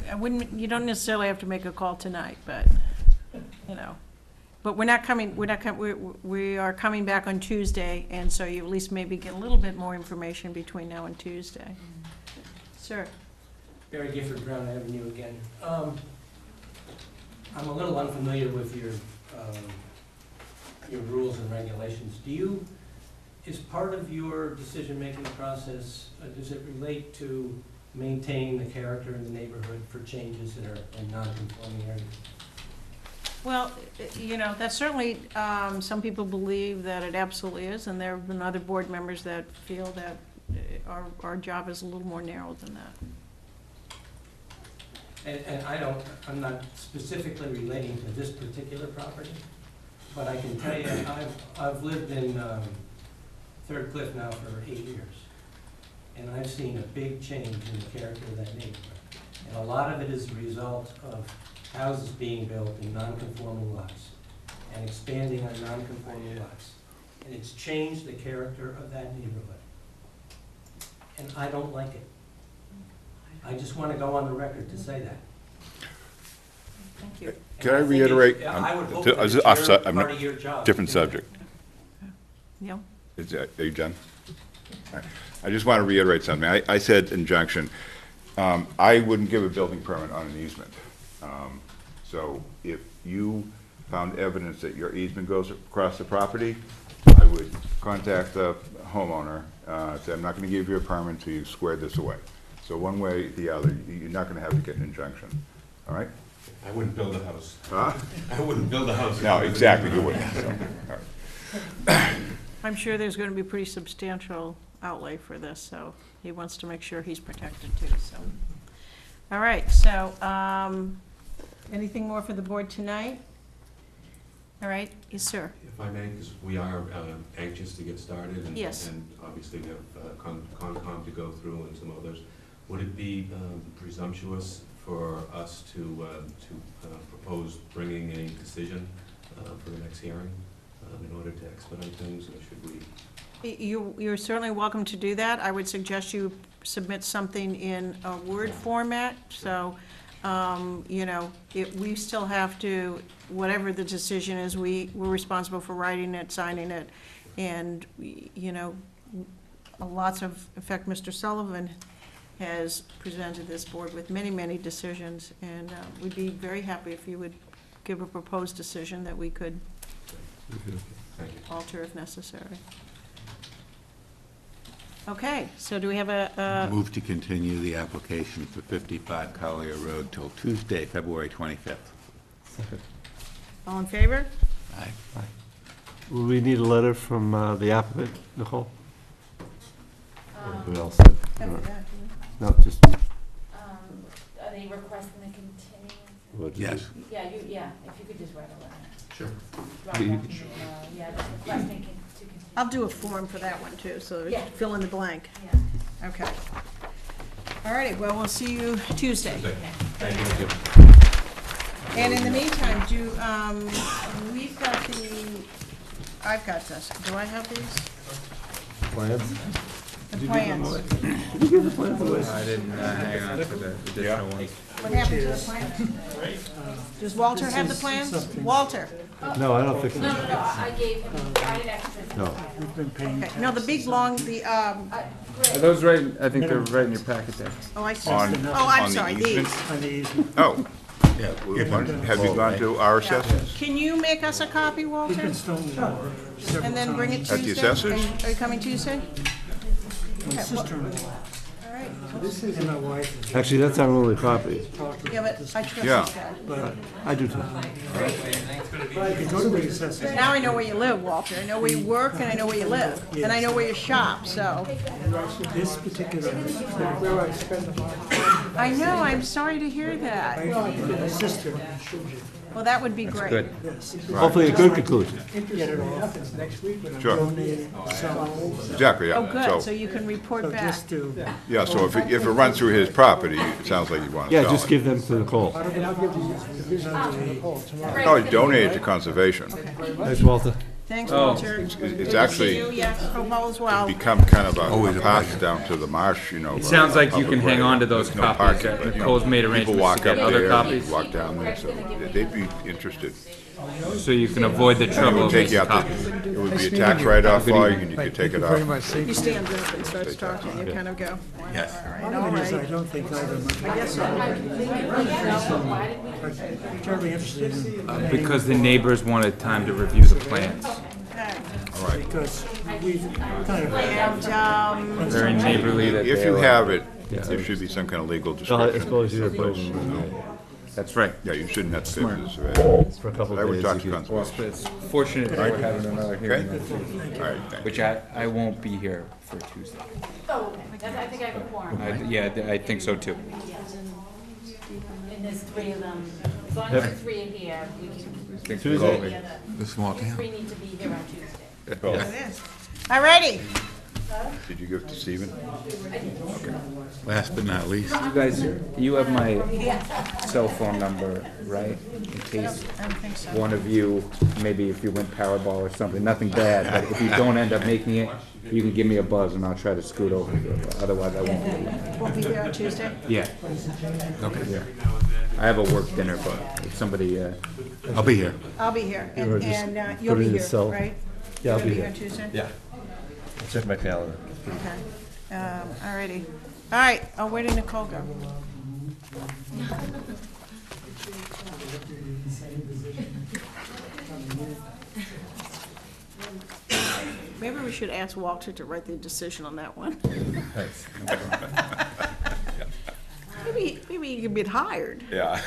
I wouldn't, you don't necessarily have to make a call tonight, but, you know. But we are coming back on Tuesday, and so you at least maybe get a little bit more information between now and Tuesday. Sir? Barry Gifford, Brown Avenue again. I'm a little unfamiliar with your rules and regulations. Is part of your decision-making process, does it relate to maintaining the character in the neighborhood for changes that are in non-conforming areas? Well, you know, that's certainly, some people believe that it absolutely is, and there have been other board members that feel that our job is a little more narrow than that. And I'm not specifically relating to this particular property, but I can tell you, I've lived in Third Cliff now for 8 years, and I've seen a big change in the character of that neighborhood. And a lot of it is a result of houses being built in non-conforming lots and expanding on non-conforming lots. And it's changed the character of that neighborhood. And I don't like it. I just want to go on the record to say that. Thank you. Can I reiterate? I would hope I'm that it's I'm part not- of your job. Different subject. Neil? Are you done? All right. I just want to reiterate something. I said injunction. I wouldn't give a building permit on an easement. So if you found evidence that your easement goes across the property, I would contact the homeowner, say, I'm not going to give you a permit until you square this away. So one way or the other, you're not going to have to get an injunction. All right? I wouldn't build a house. Huh? I wouldn't build a house. No, exactly, you wouldn't. So, all right. I'm sure there's going to be pretty substantial outlay for this, so he wants to make sure he's protected too, so. All right, so, anything more for the board tonight? All right, yes, sir. If I may, because we are anxious to get started, and Yes. and obviously we have Concom to go through and some others. Would it be presumptuous for us to propose bringing a decision for the next hearing in order to expedite things, or should we? You're certainly welcome to do that. I would suggest you submit something in a Word format, so, you know, we still have to, whatever the decision is, we're responsible for writing it, signing it, and, you know, lots of, in fact, Mr. Sullivan has presented this board with many, many decisions, and we'd be very happy if you would give a proposed decision that we could Thank you. alter if necessary. Okay, so do we have a, Move to continue the application for 55 Collier Road till Tuesday, February 25th. all in favor? Aye. Will we need a letter from the applicant, Nicole? What else? After that, No, just. Are they requesting the continuance? what- Yes. Yeah, if you could just write a letter. Sure. Drop You- off, yeah, just requesting to continue. I'll do a form for that one too, so Yeah. fill in the blank. Yeah. Okay. All righty, well, we'll see you Tuesday. Thank you. And in the meantime, we've got I've got this. Do I have these? Plans? The plans. I didn't hang on to the additional ones. What happened to the plans? Does Walter have the plans? Walter? No, I don't think so. No, I gave him, I had extras. No. Okay, no, the big, long, Are those right, I think they're right in your packet there. oh, I see. On- Oh, I'm on the sorry, easement? these. Oh, Yeah. have you gone to our assessors? Can you make us a copy, Walter? And then bring it Tuesday? At the assessors? Are you coming Tuesday? My sister-in-law, All right. and my wife, Actually, that's our only copy. Yeah, but I trust Yeah. this guy. but I do too. if you go to the assessors, Now I know where you live, Walter. I know where you work and I know where you live. And I know where you shop, so. this particular, where I spend the money, I know, I'm sorry to hear that. my sister, Well, that would be great. Good. yes, Hopefully a good conclusion. get it off, it's next week, but I'm Sure. donating some. Exactly, Oh, yeah. good, so you can report So back. just to, Yeah, so if it runs through his property, it sounds like you want to Yeah, sell just it. give them to Nicole. and I'll give you the vision of Nicole tomorrow. No, donate it to conservation. Thanks, Walter. Thanks, Oh. Walter. It's Good to see actually you. Yes, hope all is well. become kind of Always a a path pleasure. down to the marsh, you know. It sounds like you public can hang way. on to those There's no copies. parking, but, you know, Nicole's made people arrangements walk to get up other there, copies. walk down there, so they'd be interested. So you can avoid the It trouble would of take you making out, copies. it would be a tax write-off for you, and you could take it off. He stands up and starts talking, you kind of go, Yes. Part of it is, I don't think either of my, I guess so. I'm terribly interested in, Because the neighbors wanted time to review the plans. Okay. because we've kind of, And, Very neighborly that If they you were- have it, there should be some kind of legal I description. suppose you're of those. That's right. Yeah, you shouldn't have to Smart. pay for this. for a couple I of would days. talk if to you- conservation. Well, it's fortunate that we're having another hearing Okay? on Tuesday, All right, thank you. which I won't be here for Tuesday. Oh, I think I have a quorum. Yeah, I think so too. And there's three of them, as long as the three are here, we can. Thanks Tuesday? for calling. The small The town. three need to be here on Tuesday. Well, it is. All righty. did you give it to Stephen? Last but not least. You guys, you have my cell phone number, right? In case I don't think so. one of you, maybe if you win Powerball or something, nothing bad, but if you don't end up making it, you can give me a buzz and I'll try to scoot over. Otherwise, I won't be able We'll be here on Tuesday? to. Yeah. Okay. Yeah. I have a work dinner, but if somebody, I'll be here. I'll be here, Or and just you'll put it be in the here, cell. right? Yeah, I'll You'll be here here. on Tuesday? Yeah. I'll check my calendar. Okay. All righty. All right, where did Nicole go? Maybe we should ask Walter to write the decision on that one. Maybe he could be hired. Yeah.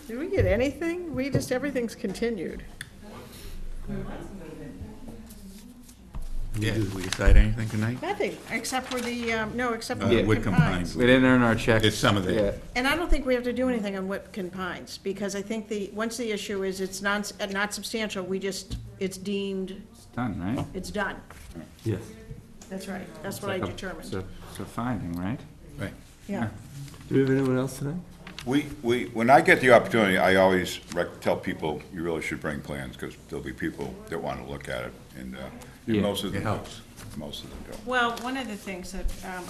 Did we get anything? Everything's continued. Yeah, did we decide anything tonight? Nothing, except for the, no, except for Uh, Whitcomb Whitcomb Pines. Pines. we didn't earn our checks. It's some of it. yet. And I don't think we have to do anything on Whitcomb Pines, because I think once the issue is it's not substantial, it's deemed, It's done, right? it's done. Yes. That's right, that's what I determined. It's a finding, right? Right. Yeah. Do we have anyone else tonight? When I get the opportunity, I always tell people, you really should bring plans, because there'll be people that want to look at it, and Yeah, most of them it don't. helps. Most of them don't. Well, one of the things that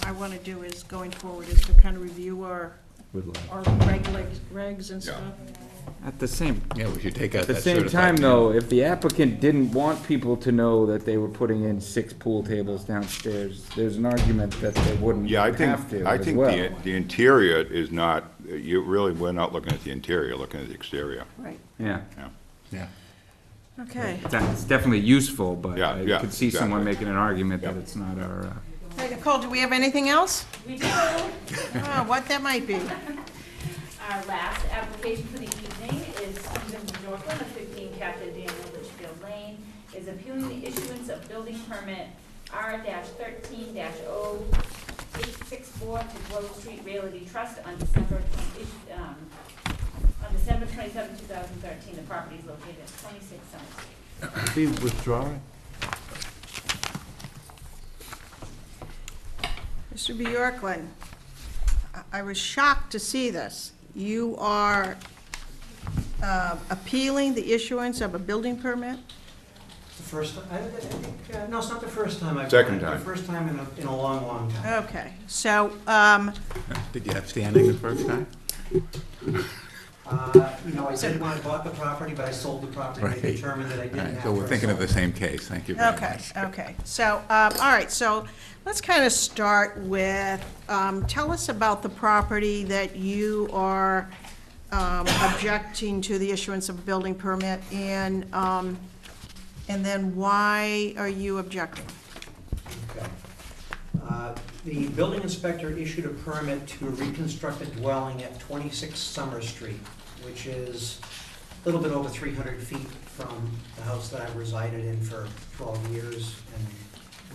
I want to do is, going forward, is to kind of review our regs and Yeah. stuff. At the same, Yeah, we should take out at the that same certified time, mail. though, if the applicant didn't want people to know that they were putting in 6 pool tables downstairs, there's an argument that they wouldn't Yeah, I have to think as well. the interior is not, we're not looking at the interior, looking at the exterior. Right, Yeah, Yeah. okay. it's definitely useful, but Yeah, I yeah, could see someone exactly. making an argument that Yeah. it's not our, Hey, Nicole, do we have anything else? We do. What that might be? Our last application for the evening is Stephen Jordan of 15 Captain Daniel Litchfield is appealing the issuance of building permit R-13-0864 to Grove Street Realty Trust on December 27, 2013. The property is located at 26 Summer Street. Is he withdrawing? Mr. Bjorklund, I was shocked to see this. You are appealing the issuance of a building permit? The first, I think, no, it's not the first time I've. Second done it. time. The first time in a long, long time. Okay, so, Did you have standing the first time? You know, I did when I bought the property, but I sold the property, Right. they determined that I All didn't right, have. so we're to thinking of sell the same case, thank you very okay, much. okay. So, all right, so let's kind of start with, tell us about the property that you are objecting to the issuance of a building permit, and then why are you objecting? Okay. The building inspector issued a permit to reconstruct a dwelling at 26 Summer Street, which is a little bit over 300 feet from the house that I've resided in for 12 years and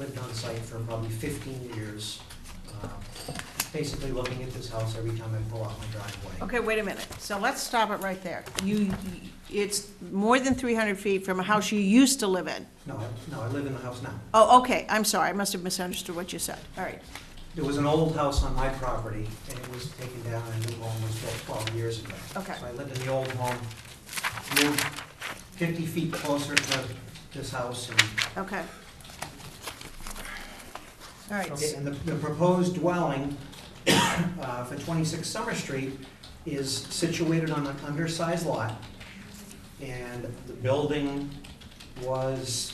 lived on site for probably 15 years. Basically looking at this house every time I pull out my driveway. Okay, wait a minute. So let's stop it right there. It's more than 300 feet from a house you used to live in. No, I live in the house now. Oh, okay, I'm sorry. I must have misunderstood what you said. All right. There was an old house on my property, and it was taken down, and a new home was built 12 years ago. Okay. So I lived in the old home, moved 50 feet closer to this house, and Okay. All right. okay, and the proposed dwelling for 26 Summer Street is situated on an undersized lot, and the building was,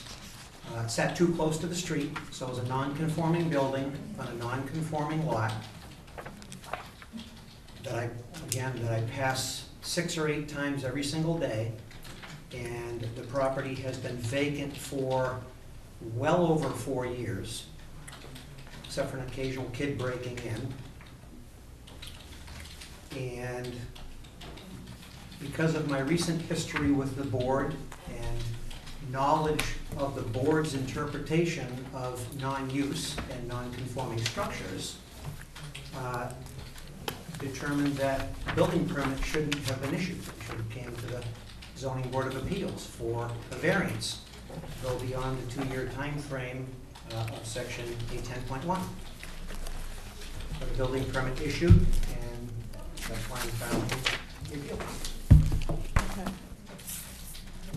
sat too close to the street, so it was a non-conforming building on a non-conforming lot that I pass 6 or 8 times every single day, and the property has been vacant for well over 4 years, except for an occasional kid breaking in. And because of my recent history with the board and knowledge of the board's interpretation of non-use and non-conforming structures, determined that a building permit shouldn't have been issued. It should have came to the zoning board of appeals for a variance, go beyond the 2-year time frame of section 810.1. But a building permit issued, and that's why I'm filing the appeal. Okay.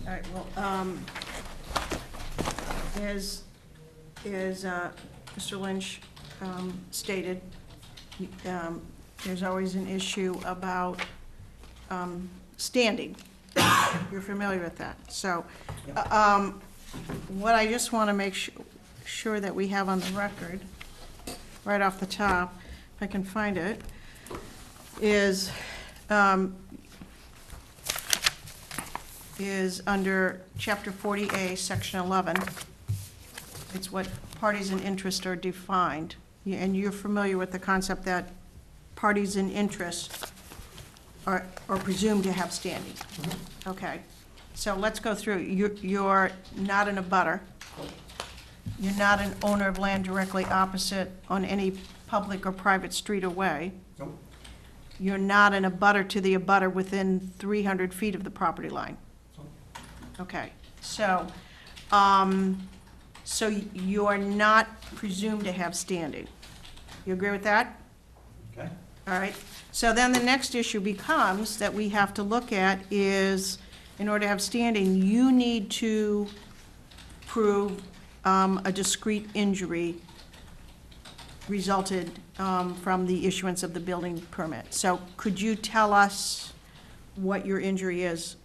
All right, well, as Mr. Lynch stated, there's always an issue about standing. You're familiar with that. So what I just want to make sure that we have on the record, right off the top, if I can find it, is under Chapter 40A, Section 11. It's what parties in interest are defined. And you're familiar with the concept that parties in interest are presumed to have standing. Okay. So let's go through. You're not an abutter. You're not an owner of land directly opposite on any public or private street or way. Nope. You're not an abutter to the abutter within 300 feet of the property line. Okay, so you are not presumed to have standing. You agree with that? Okay. All right, so then the next issue becomes that we have to look at is, in order to have standing, you need to prove a discrete injury resulted from the issuance of the building permit. So could you tell us what your injury is?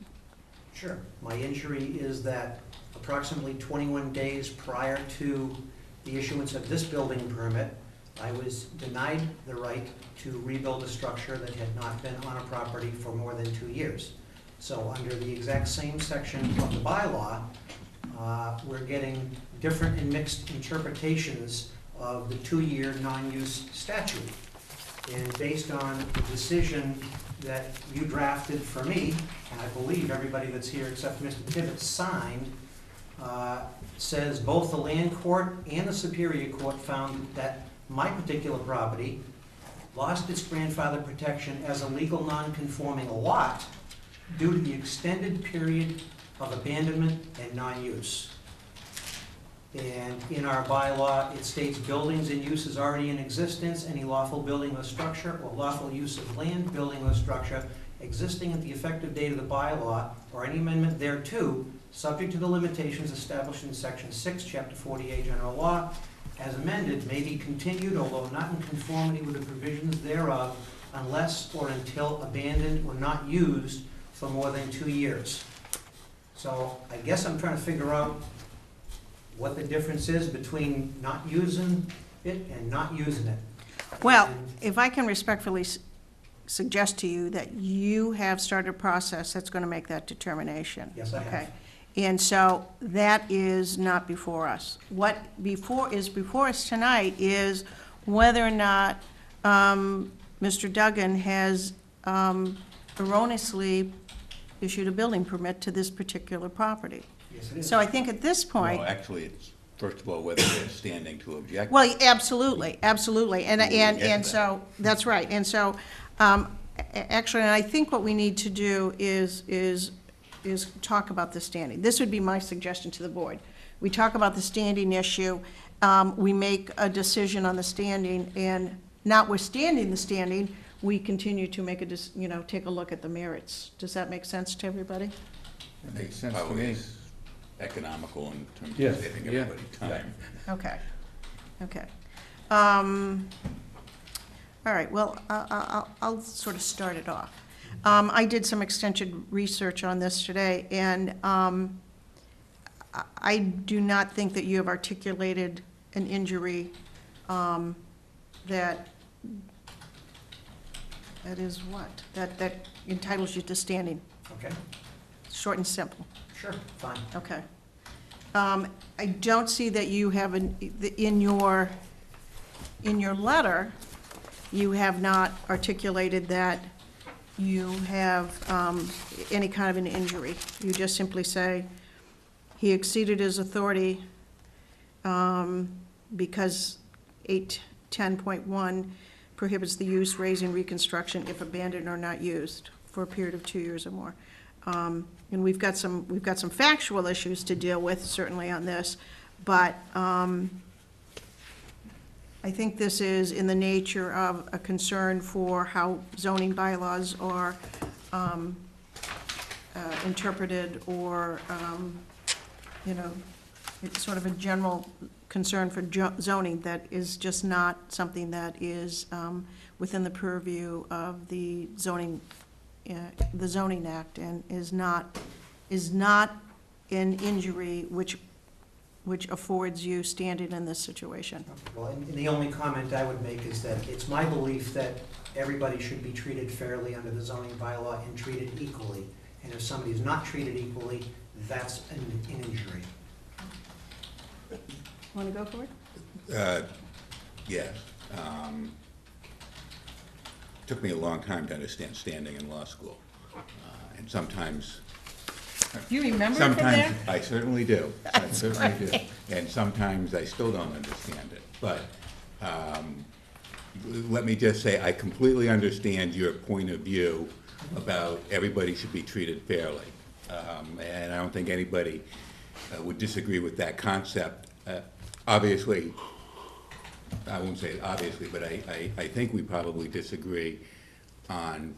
Sure. My injury is that approximately 21 days prior to the issuance of this building permit, I was denied the right to rebuild a structure that had not been on a property for more than 2 years. So under the exact same section of the bylaw, we're getting different and mixed interpretations of the 2-year non-use statute. And based on the decision that you drafted for me, and I believe everybody that's here except Mr. Tibbetts signed, says both the land court and the Superior Court found that my particular property lost its grandfather protection as a legal non-conforming lot due to the extended period of abandonment and non-use. And in our bylaw, it states buildings and uses already in existence, any lawful building or structure or lawful use of land, building or structure existing at the effective date of the bylaw or any amendment thereto, subject to the limitations established in section 6, chapter 48 general law, as amended, may be continued, although not in conformity with the provisions thereof, unless or until abandoned or not used for more than 2 years. So I guess I'm trying to figure out what the difference is between not using it and not using it. Well, if I can respectfully suggest to you that you have started a process that's going to make that determination. Yes, I have. Okay. And so that is not before us. What is before us tonight is whether or not Mr. Duggan has erroneously issued a building permit to this particular property. Yes, it is. So I think at this point. Well, actually, it's, first of all, whether they're standing to object. Well, absolutely, absolutely, and We will get to that. so, that's right, and so, actually, and I think what we need to do is talk about the standing. This would be my suggestion to the board. We talk about the standing issue, we make a decision on the standing, and notwithstanding the standing, we continue to make take a look at the merits. Does that make sense to everybody? Makes sense to Probably me. is economical in terms Yes. of saving Yeah. everybody time. Okay, okay. All right, well, I'll sort of start it off. I did some extensive research on this today, and I do not think that you have articulated an injury that is what? That entitles you to standing, Okay, short and simple. sure, fine. Okay. I don't see that you have, in your letter, you have not articulated that you have any kind of an injury. You just simply say, he exceeded his authority because 810.1 prohibits the use, raising, reconstruction if abandoned or not used for a period of 2 years or more. And we've got some factual issues to deal with, certainly on this, but I think this is in the nature of a concern for how zoning bylaws are interpreted, or, it's sort of a general concern for zoning that is just not something that is within the purview of the zoning act, and is not an injury which affords you standing in this situation. Well, and the only comment I would make is that it's my belief that everybody should be treated fairly under the zoning bylaw and treated equally. And if somebody is not treated equally, that's an injury. Want to go for it? Yes. Took me a long time to understand standing in law school. And sometimes. Do you remember it from Sometimes, there? I certainly do. I certainly do. And sometimes I still don't understand it. But let me just say, I completely understand your point of view about everybody should be treated fairly. And I don't think anybody would disagree with that concept. Obviously, I won't say obviously, but I think we probably disagree on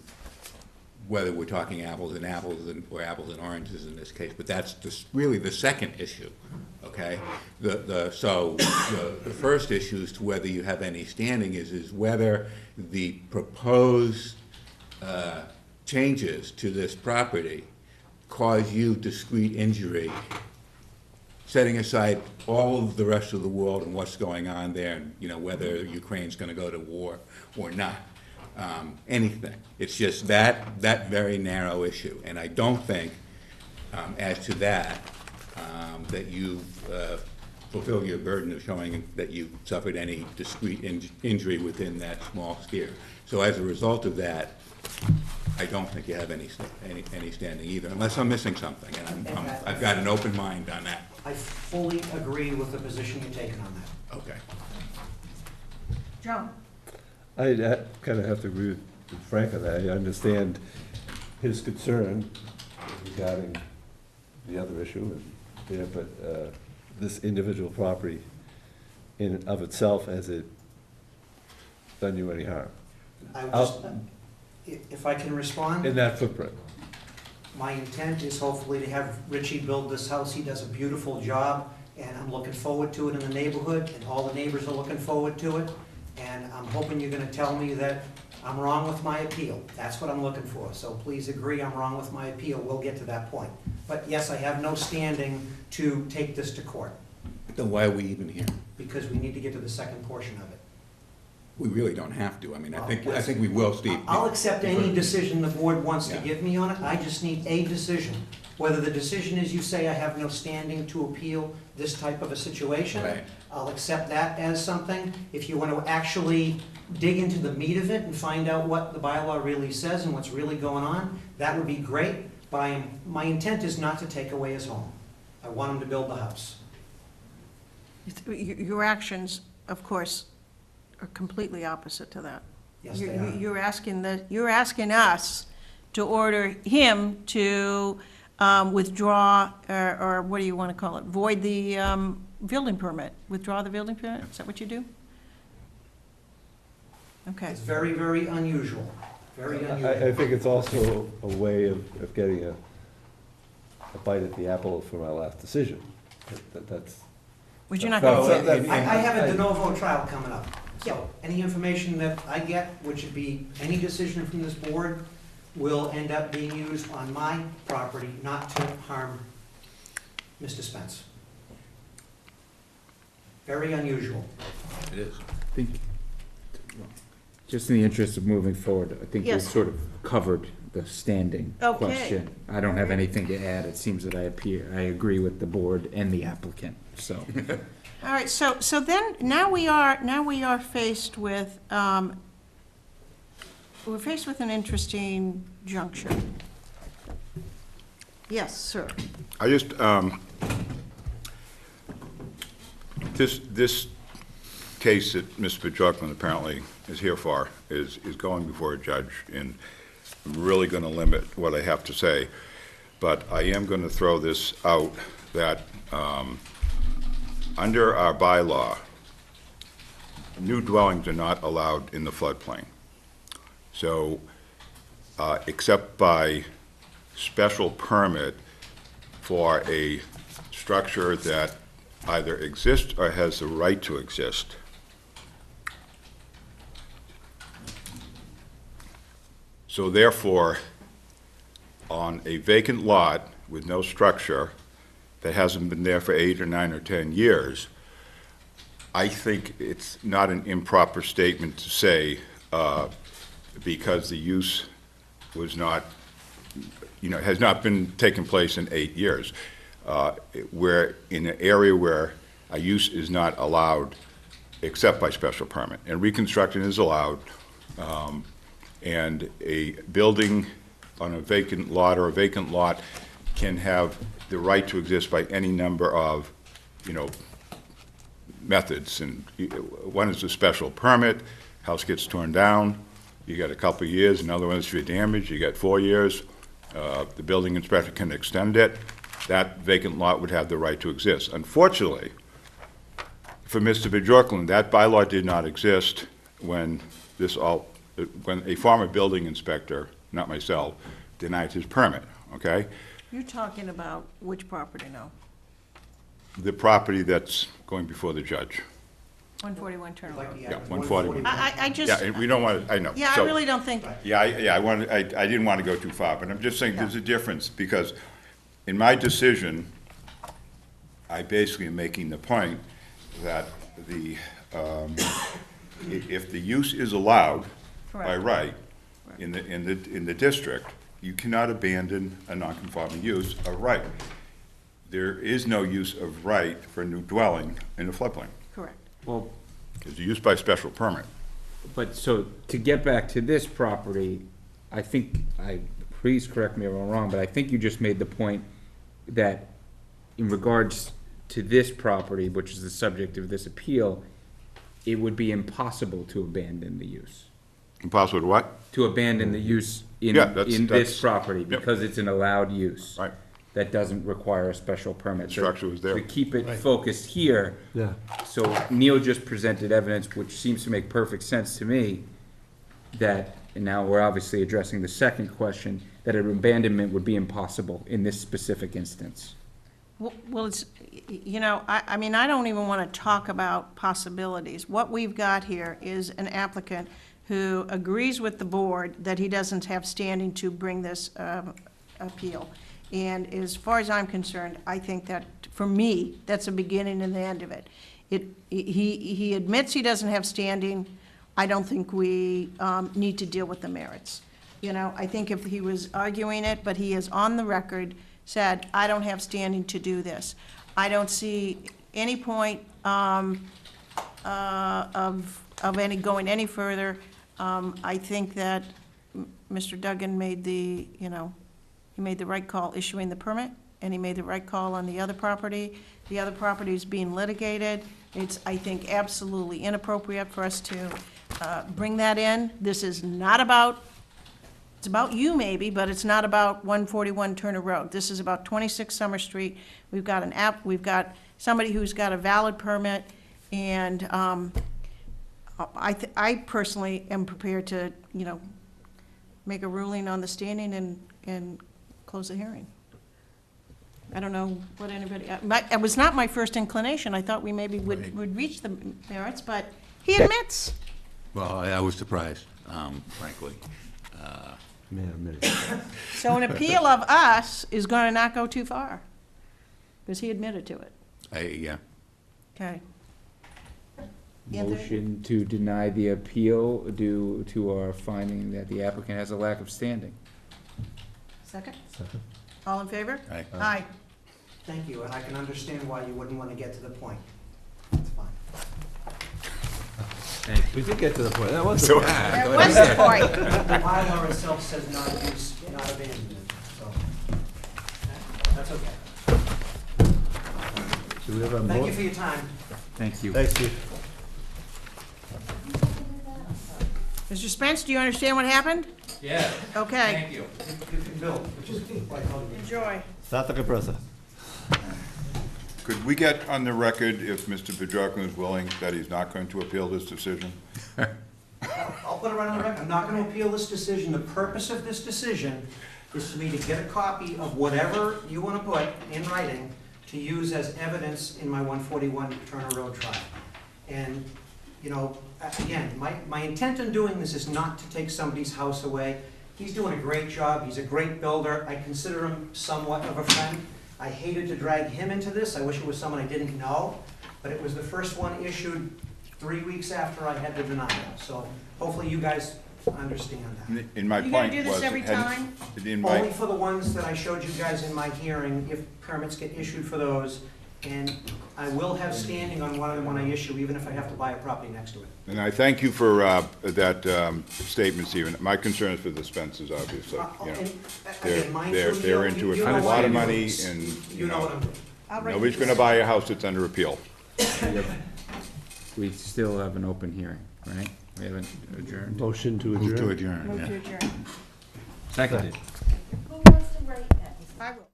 whether we're talking apples and apples or apples and oranges in this case, but that's really the second issue, okay? So the first issue as to whether you have any standing is whether the proposed changes to this property cause you discrete injury, setting aside all of the rest of the world and what's going on there, and whether Ukraine's going to go to war or not. Anything. It's just that very narrow issue. And I don't think, as to that, that you've fulfilled your burden of showing that you suffered any discrete injury within that small sphere. So as a result of that, I don't think you have any standing either, unless I'm missing something, and I've got an open mind on that. I fully agree with the position you're taking on that. Okay. Joan? I kind of have to agree with Frank on that. I understand his concern regarding the other issue there, but this individual property in and of itself, has it done you any harm? I would just, if I can respond? In that footprint? My intent is hopefully to have Richie build this house. He does a beautiful job, and I'm looking forward to it in the neighborhood, and all the neighbors are looking forward to it. And I'm hoping you're gonna tell me that I'm wrong with my appeal. That's what I'm looking for. So please agree I'm wrong with my appeal. We'll get to that point. But yes, I have no standing to take this to court, Then why are we even here? because we need to get to the second portion of it. We really don't have to. I mean, I think we will, Steve. I'll accept any decision the board wants to Yeah. give me on it. I just need a decision. Whether the decision is you say I have no standing to appeal this type of a situation, Right. I'll accept that as something. If you want to actually dig into the meat of it and find out what the bylaw really says and what's really going on, that would be great. My intent is not to take away his home. I want him to build the house. Your actions, of course, are completely opposite to that. Yes, they are. You're asking us to order him to withdraw, or what do you want to call it, void the building permit, withdraw the building permit? Is that what you do? Okay. It's very, very unusual, very unusual. I think it's also a way of getting a bite at the apple from our last decision. That's. Would you not Well, go that- with I have a de novo trial coming up. So any information that I get, which would be any decision from this board, will end up being used on my property, not to harm Mr. Spence. Very unusual. It is. I think, just in the interest of moving forward, I think we've Yes. sort of covered the standing Okay. question. I don't have anything to add. It seems that I agree with the board and the applicant, so. All right, so then, now we are faced with, we're faced with an interesting juncture. Yes, sir. I just, this case that Mr. Bajorklin apparently is here for is going before a judge, and I'm really going to limit what I have to say, but I am going to throw this out, that under our bylaw, new dwellings are not allowed in the floodplain. So, except by special permit for a structure that either exists or has the right to exist. So therefore, on a vacant lot with no structure that hasn't been there for 8 or 9 or 10 years, I think it's not an improper statement to say, because the use was not, has not been taking place in 8 years. We're in an area where a use is not allowed except by special permit, and reconstruction is allowed, and a building on a vacant lot or a vacant lot can have the right to exist by any number of, methods. And one is a special permit, house gets torn down, you got a couple of years. Another one is for damage, you got 4 years. The building inspector can extend it. That vacant lot would have the right to exist. Unfortunately, for Mr. Bajorklin, that bylaw did not exist when when a former building inspector, not myself, denied his permit, okay? You're talking about which property now? The property that's going before the judge. 141 Turner Road. Yeah, 141. I just. Yeah, and we don't want to, I know. Yeah, I So- really don't think, Yeah, I didn't want to go too far, but I'm just saying there's a difference, because in my decision, I basically am making the point that if the use is allowed by Correct. right in the district, you cannot abandon a non-conforming use of right. There is no use of right for a new dwelling in a floodplain. correct. Well, It's used by special permit. but so, to get back to this property, I think, please correct me if I'm wrong, but I think you just made the point that in regards to this property, which is the subject of this appeal, it would be impossible to abandon the use. Impossible to what? To abandon the use in, Yeah, that's- in that's- this property, yep. because it's an allowed use. Right. That doesn't require a special permit. The structure was there. To keep it focused here, Yeah. so Neil just presented evidence, which seems to make perfect sense to me, that, and now we're obviously addressing the second question, that an abandonment would be impossible in this specific instance. Well, it's, you know, I mean, I don't even want to talk about possibilities. What we've got here is an applicant who agrees with the board that he doesn't have standing to bring this appeal. And as far as I'm concerned, I think that, for me, that's the beginning and the end of it. He admits he doesn't have standing. I don't think we need to deal with the merits. You know, I think if he was arguing it, but he is on the record, said, I don't have standing to do this. I don't see any point of going any further. I think that Mr. Duggan made the, you know, he made the right call issuing the permit, and he made the right call on the other property. The other property is being litigated. It's, I think, absolutely inappropriate for us to bring that in. This is not about, it's about you maybe, but it's not about 141 Turner Road. This is about 26 Summer Street. We've got we've got somebody who's got a valid permit, and I personally am prepared to, you know, make a ruling on the standing and close the hearing. I don't know what anybody, it was not my first inclination. I thought we maybe would reach the merits, but he admits. Well, I was surprised, frankly. So an appeal of us is going to not go too far, because he admitted to it. Yeah. Okay. Motion to deny the appeal due to our finding that the applicant has a lack of standing. Second? Second. All in favor? Aye. Aye. Thank you, and I can understand why you wouldn't want to get to the point. That's fine. We did get to the point. That was So- the That was the point. The bylaw itself says not use, not abandonment, so that's okay. Do we have a Thank you for your time. Thank you. Thanks, Chief. Mr. Spence, do you understand what happened? Yeah, Okay. thank you. You can build, which is quite helpful. Enjoy. Santa Capresa. Could we get on the record if Mr. Bedrosian is willing that he's not going to appeal this decision? I'll put it right on the record. I'm not going to appeal this decision. The purpose of this decision is for me to get a copy of whatever you want to put in writing to use as evidence in my 141 Turner Road trial. And, you know, again, my intent in doing this is not to take somebody's house away. He's doing a great job. He's a great builder. I consider him somewhat of a friend. I hated to drag him into this. I wish it was someone I didn't know, but it was the first one issued 3 weeks after I had the denial. So hopefully you guys understand that. In my You gonna point do was. this every time? In my, Only for the ones that I showed you guys in my hearing, if permits get issued for those. And I will have standing on one of them when I issue, even if I have to buy a property next to it. and I thank you for that statement, Stephen. My concern is for the Spencers, obviously, you know. Again, mine They're too, they're you- into it you for know a what lot I'm of money, doing. and, You know what I'm doing. I'll write nobody's this. gonna buy a house that's under appeal. We still have an open hearing, right? We haven't adjourned. Motion to Move to adjourn. adjourn, Move yeah. to adjourn. Seconded. Who wants to write that? I will.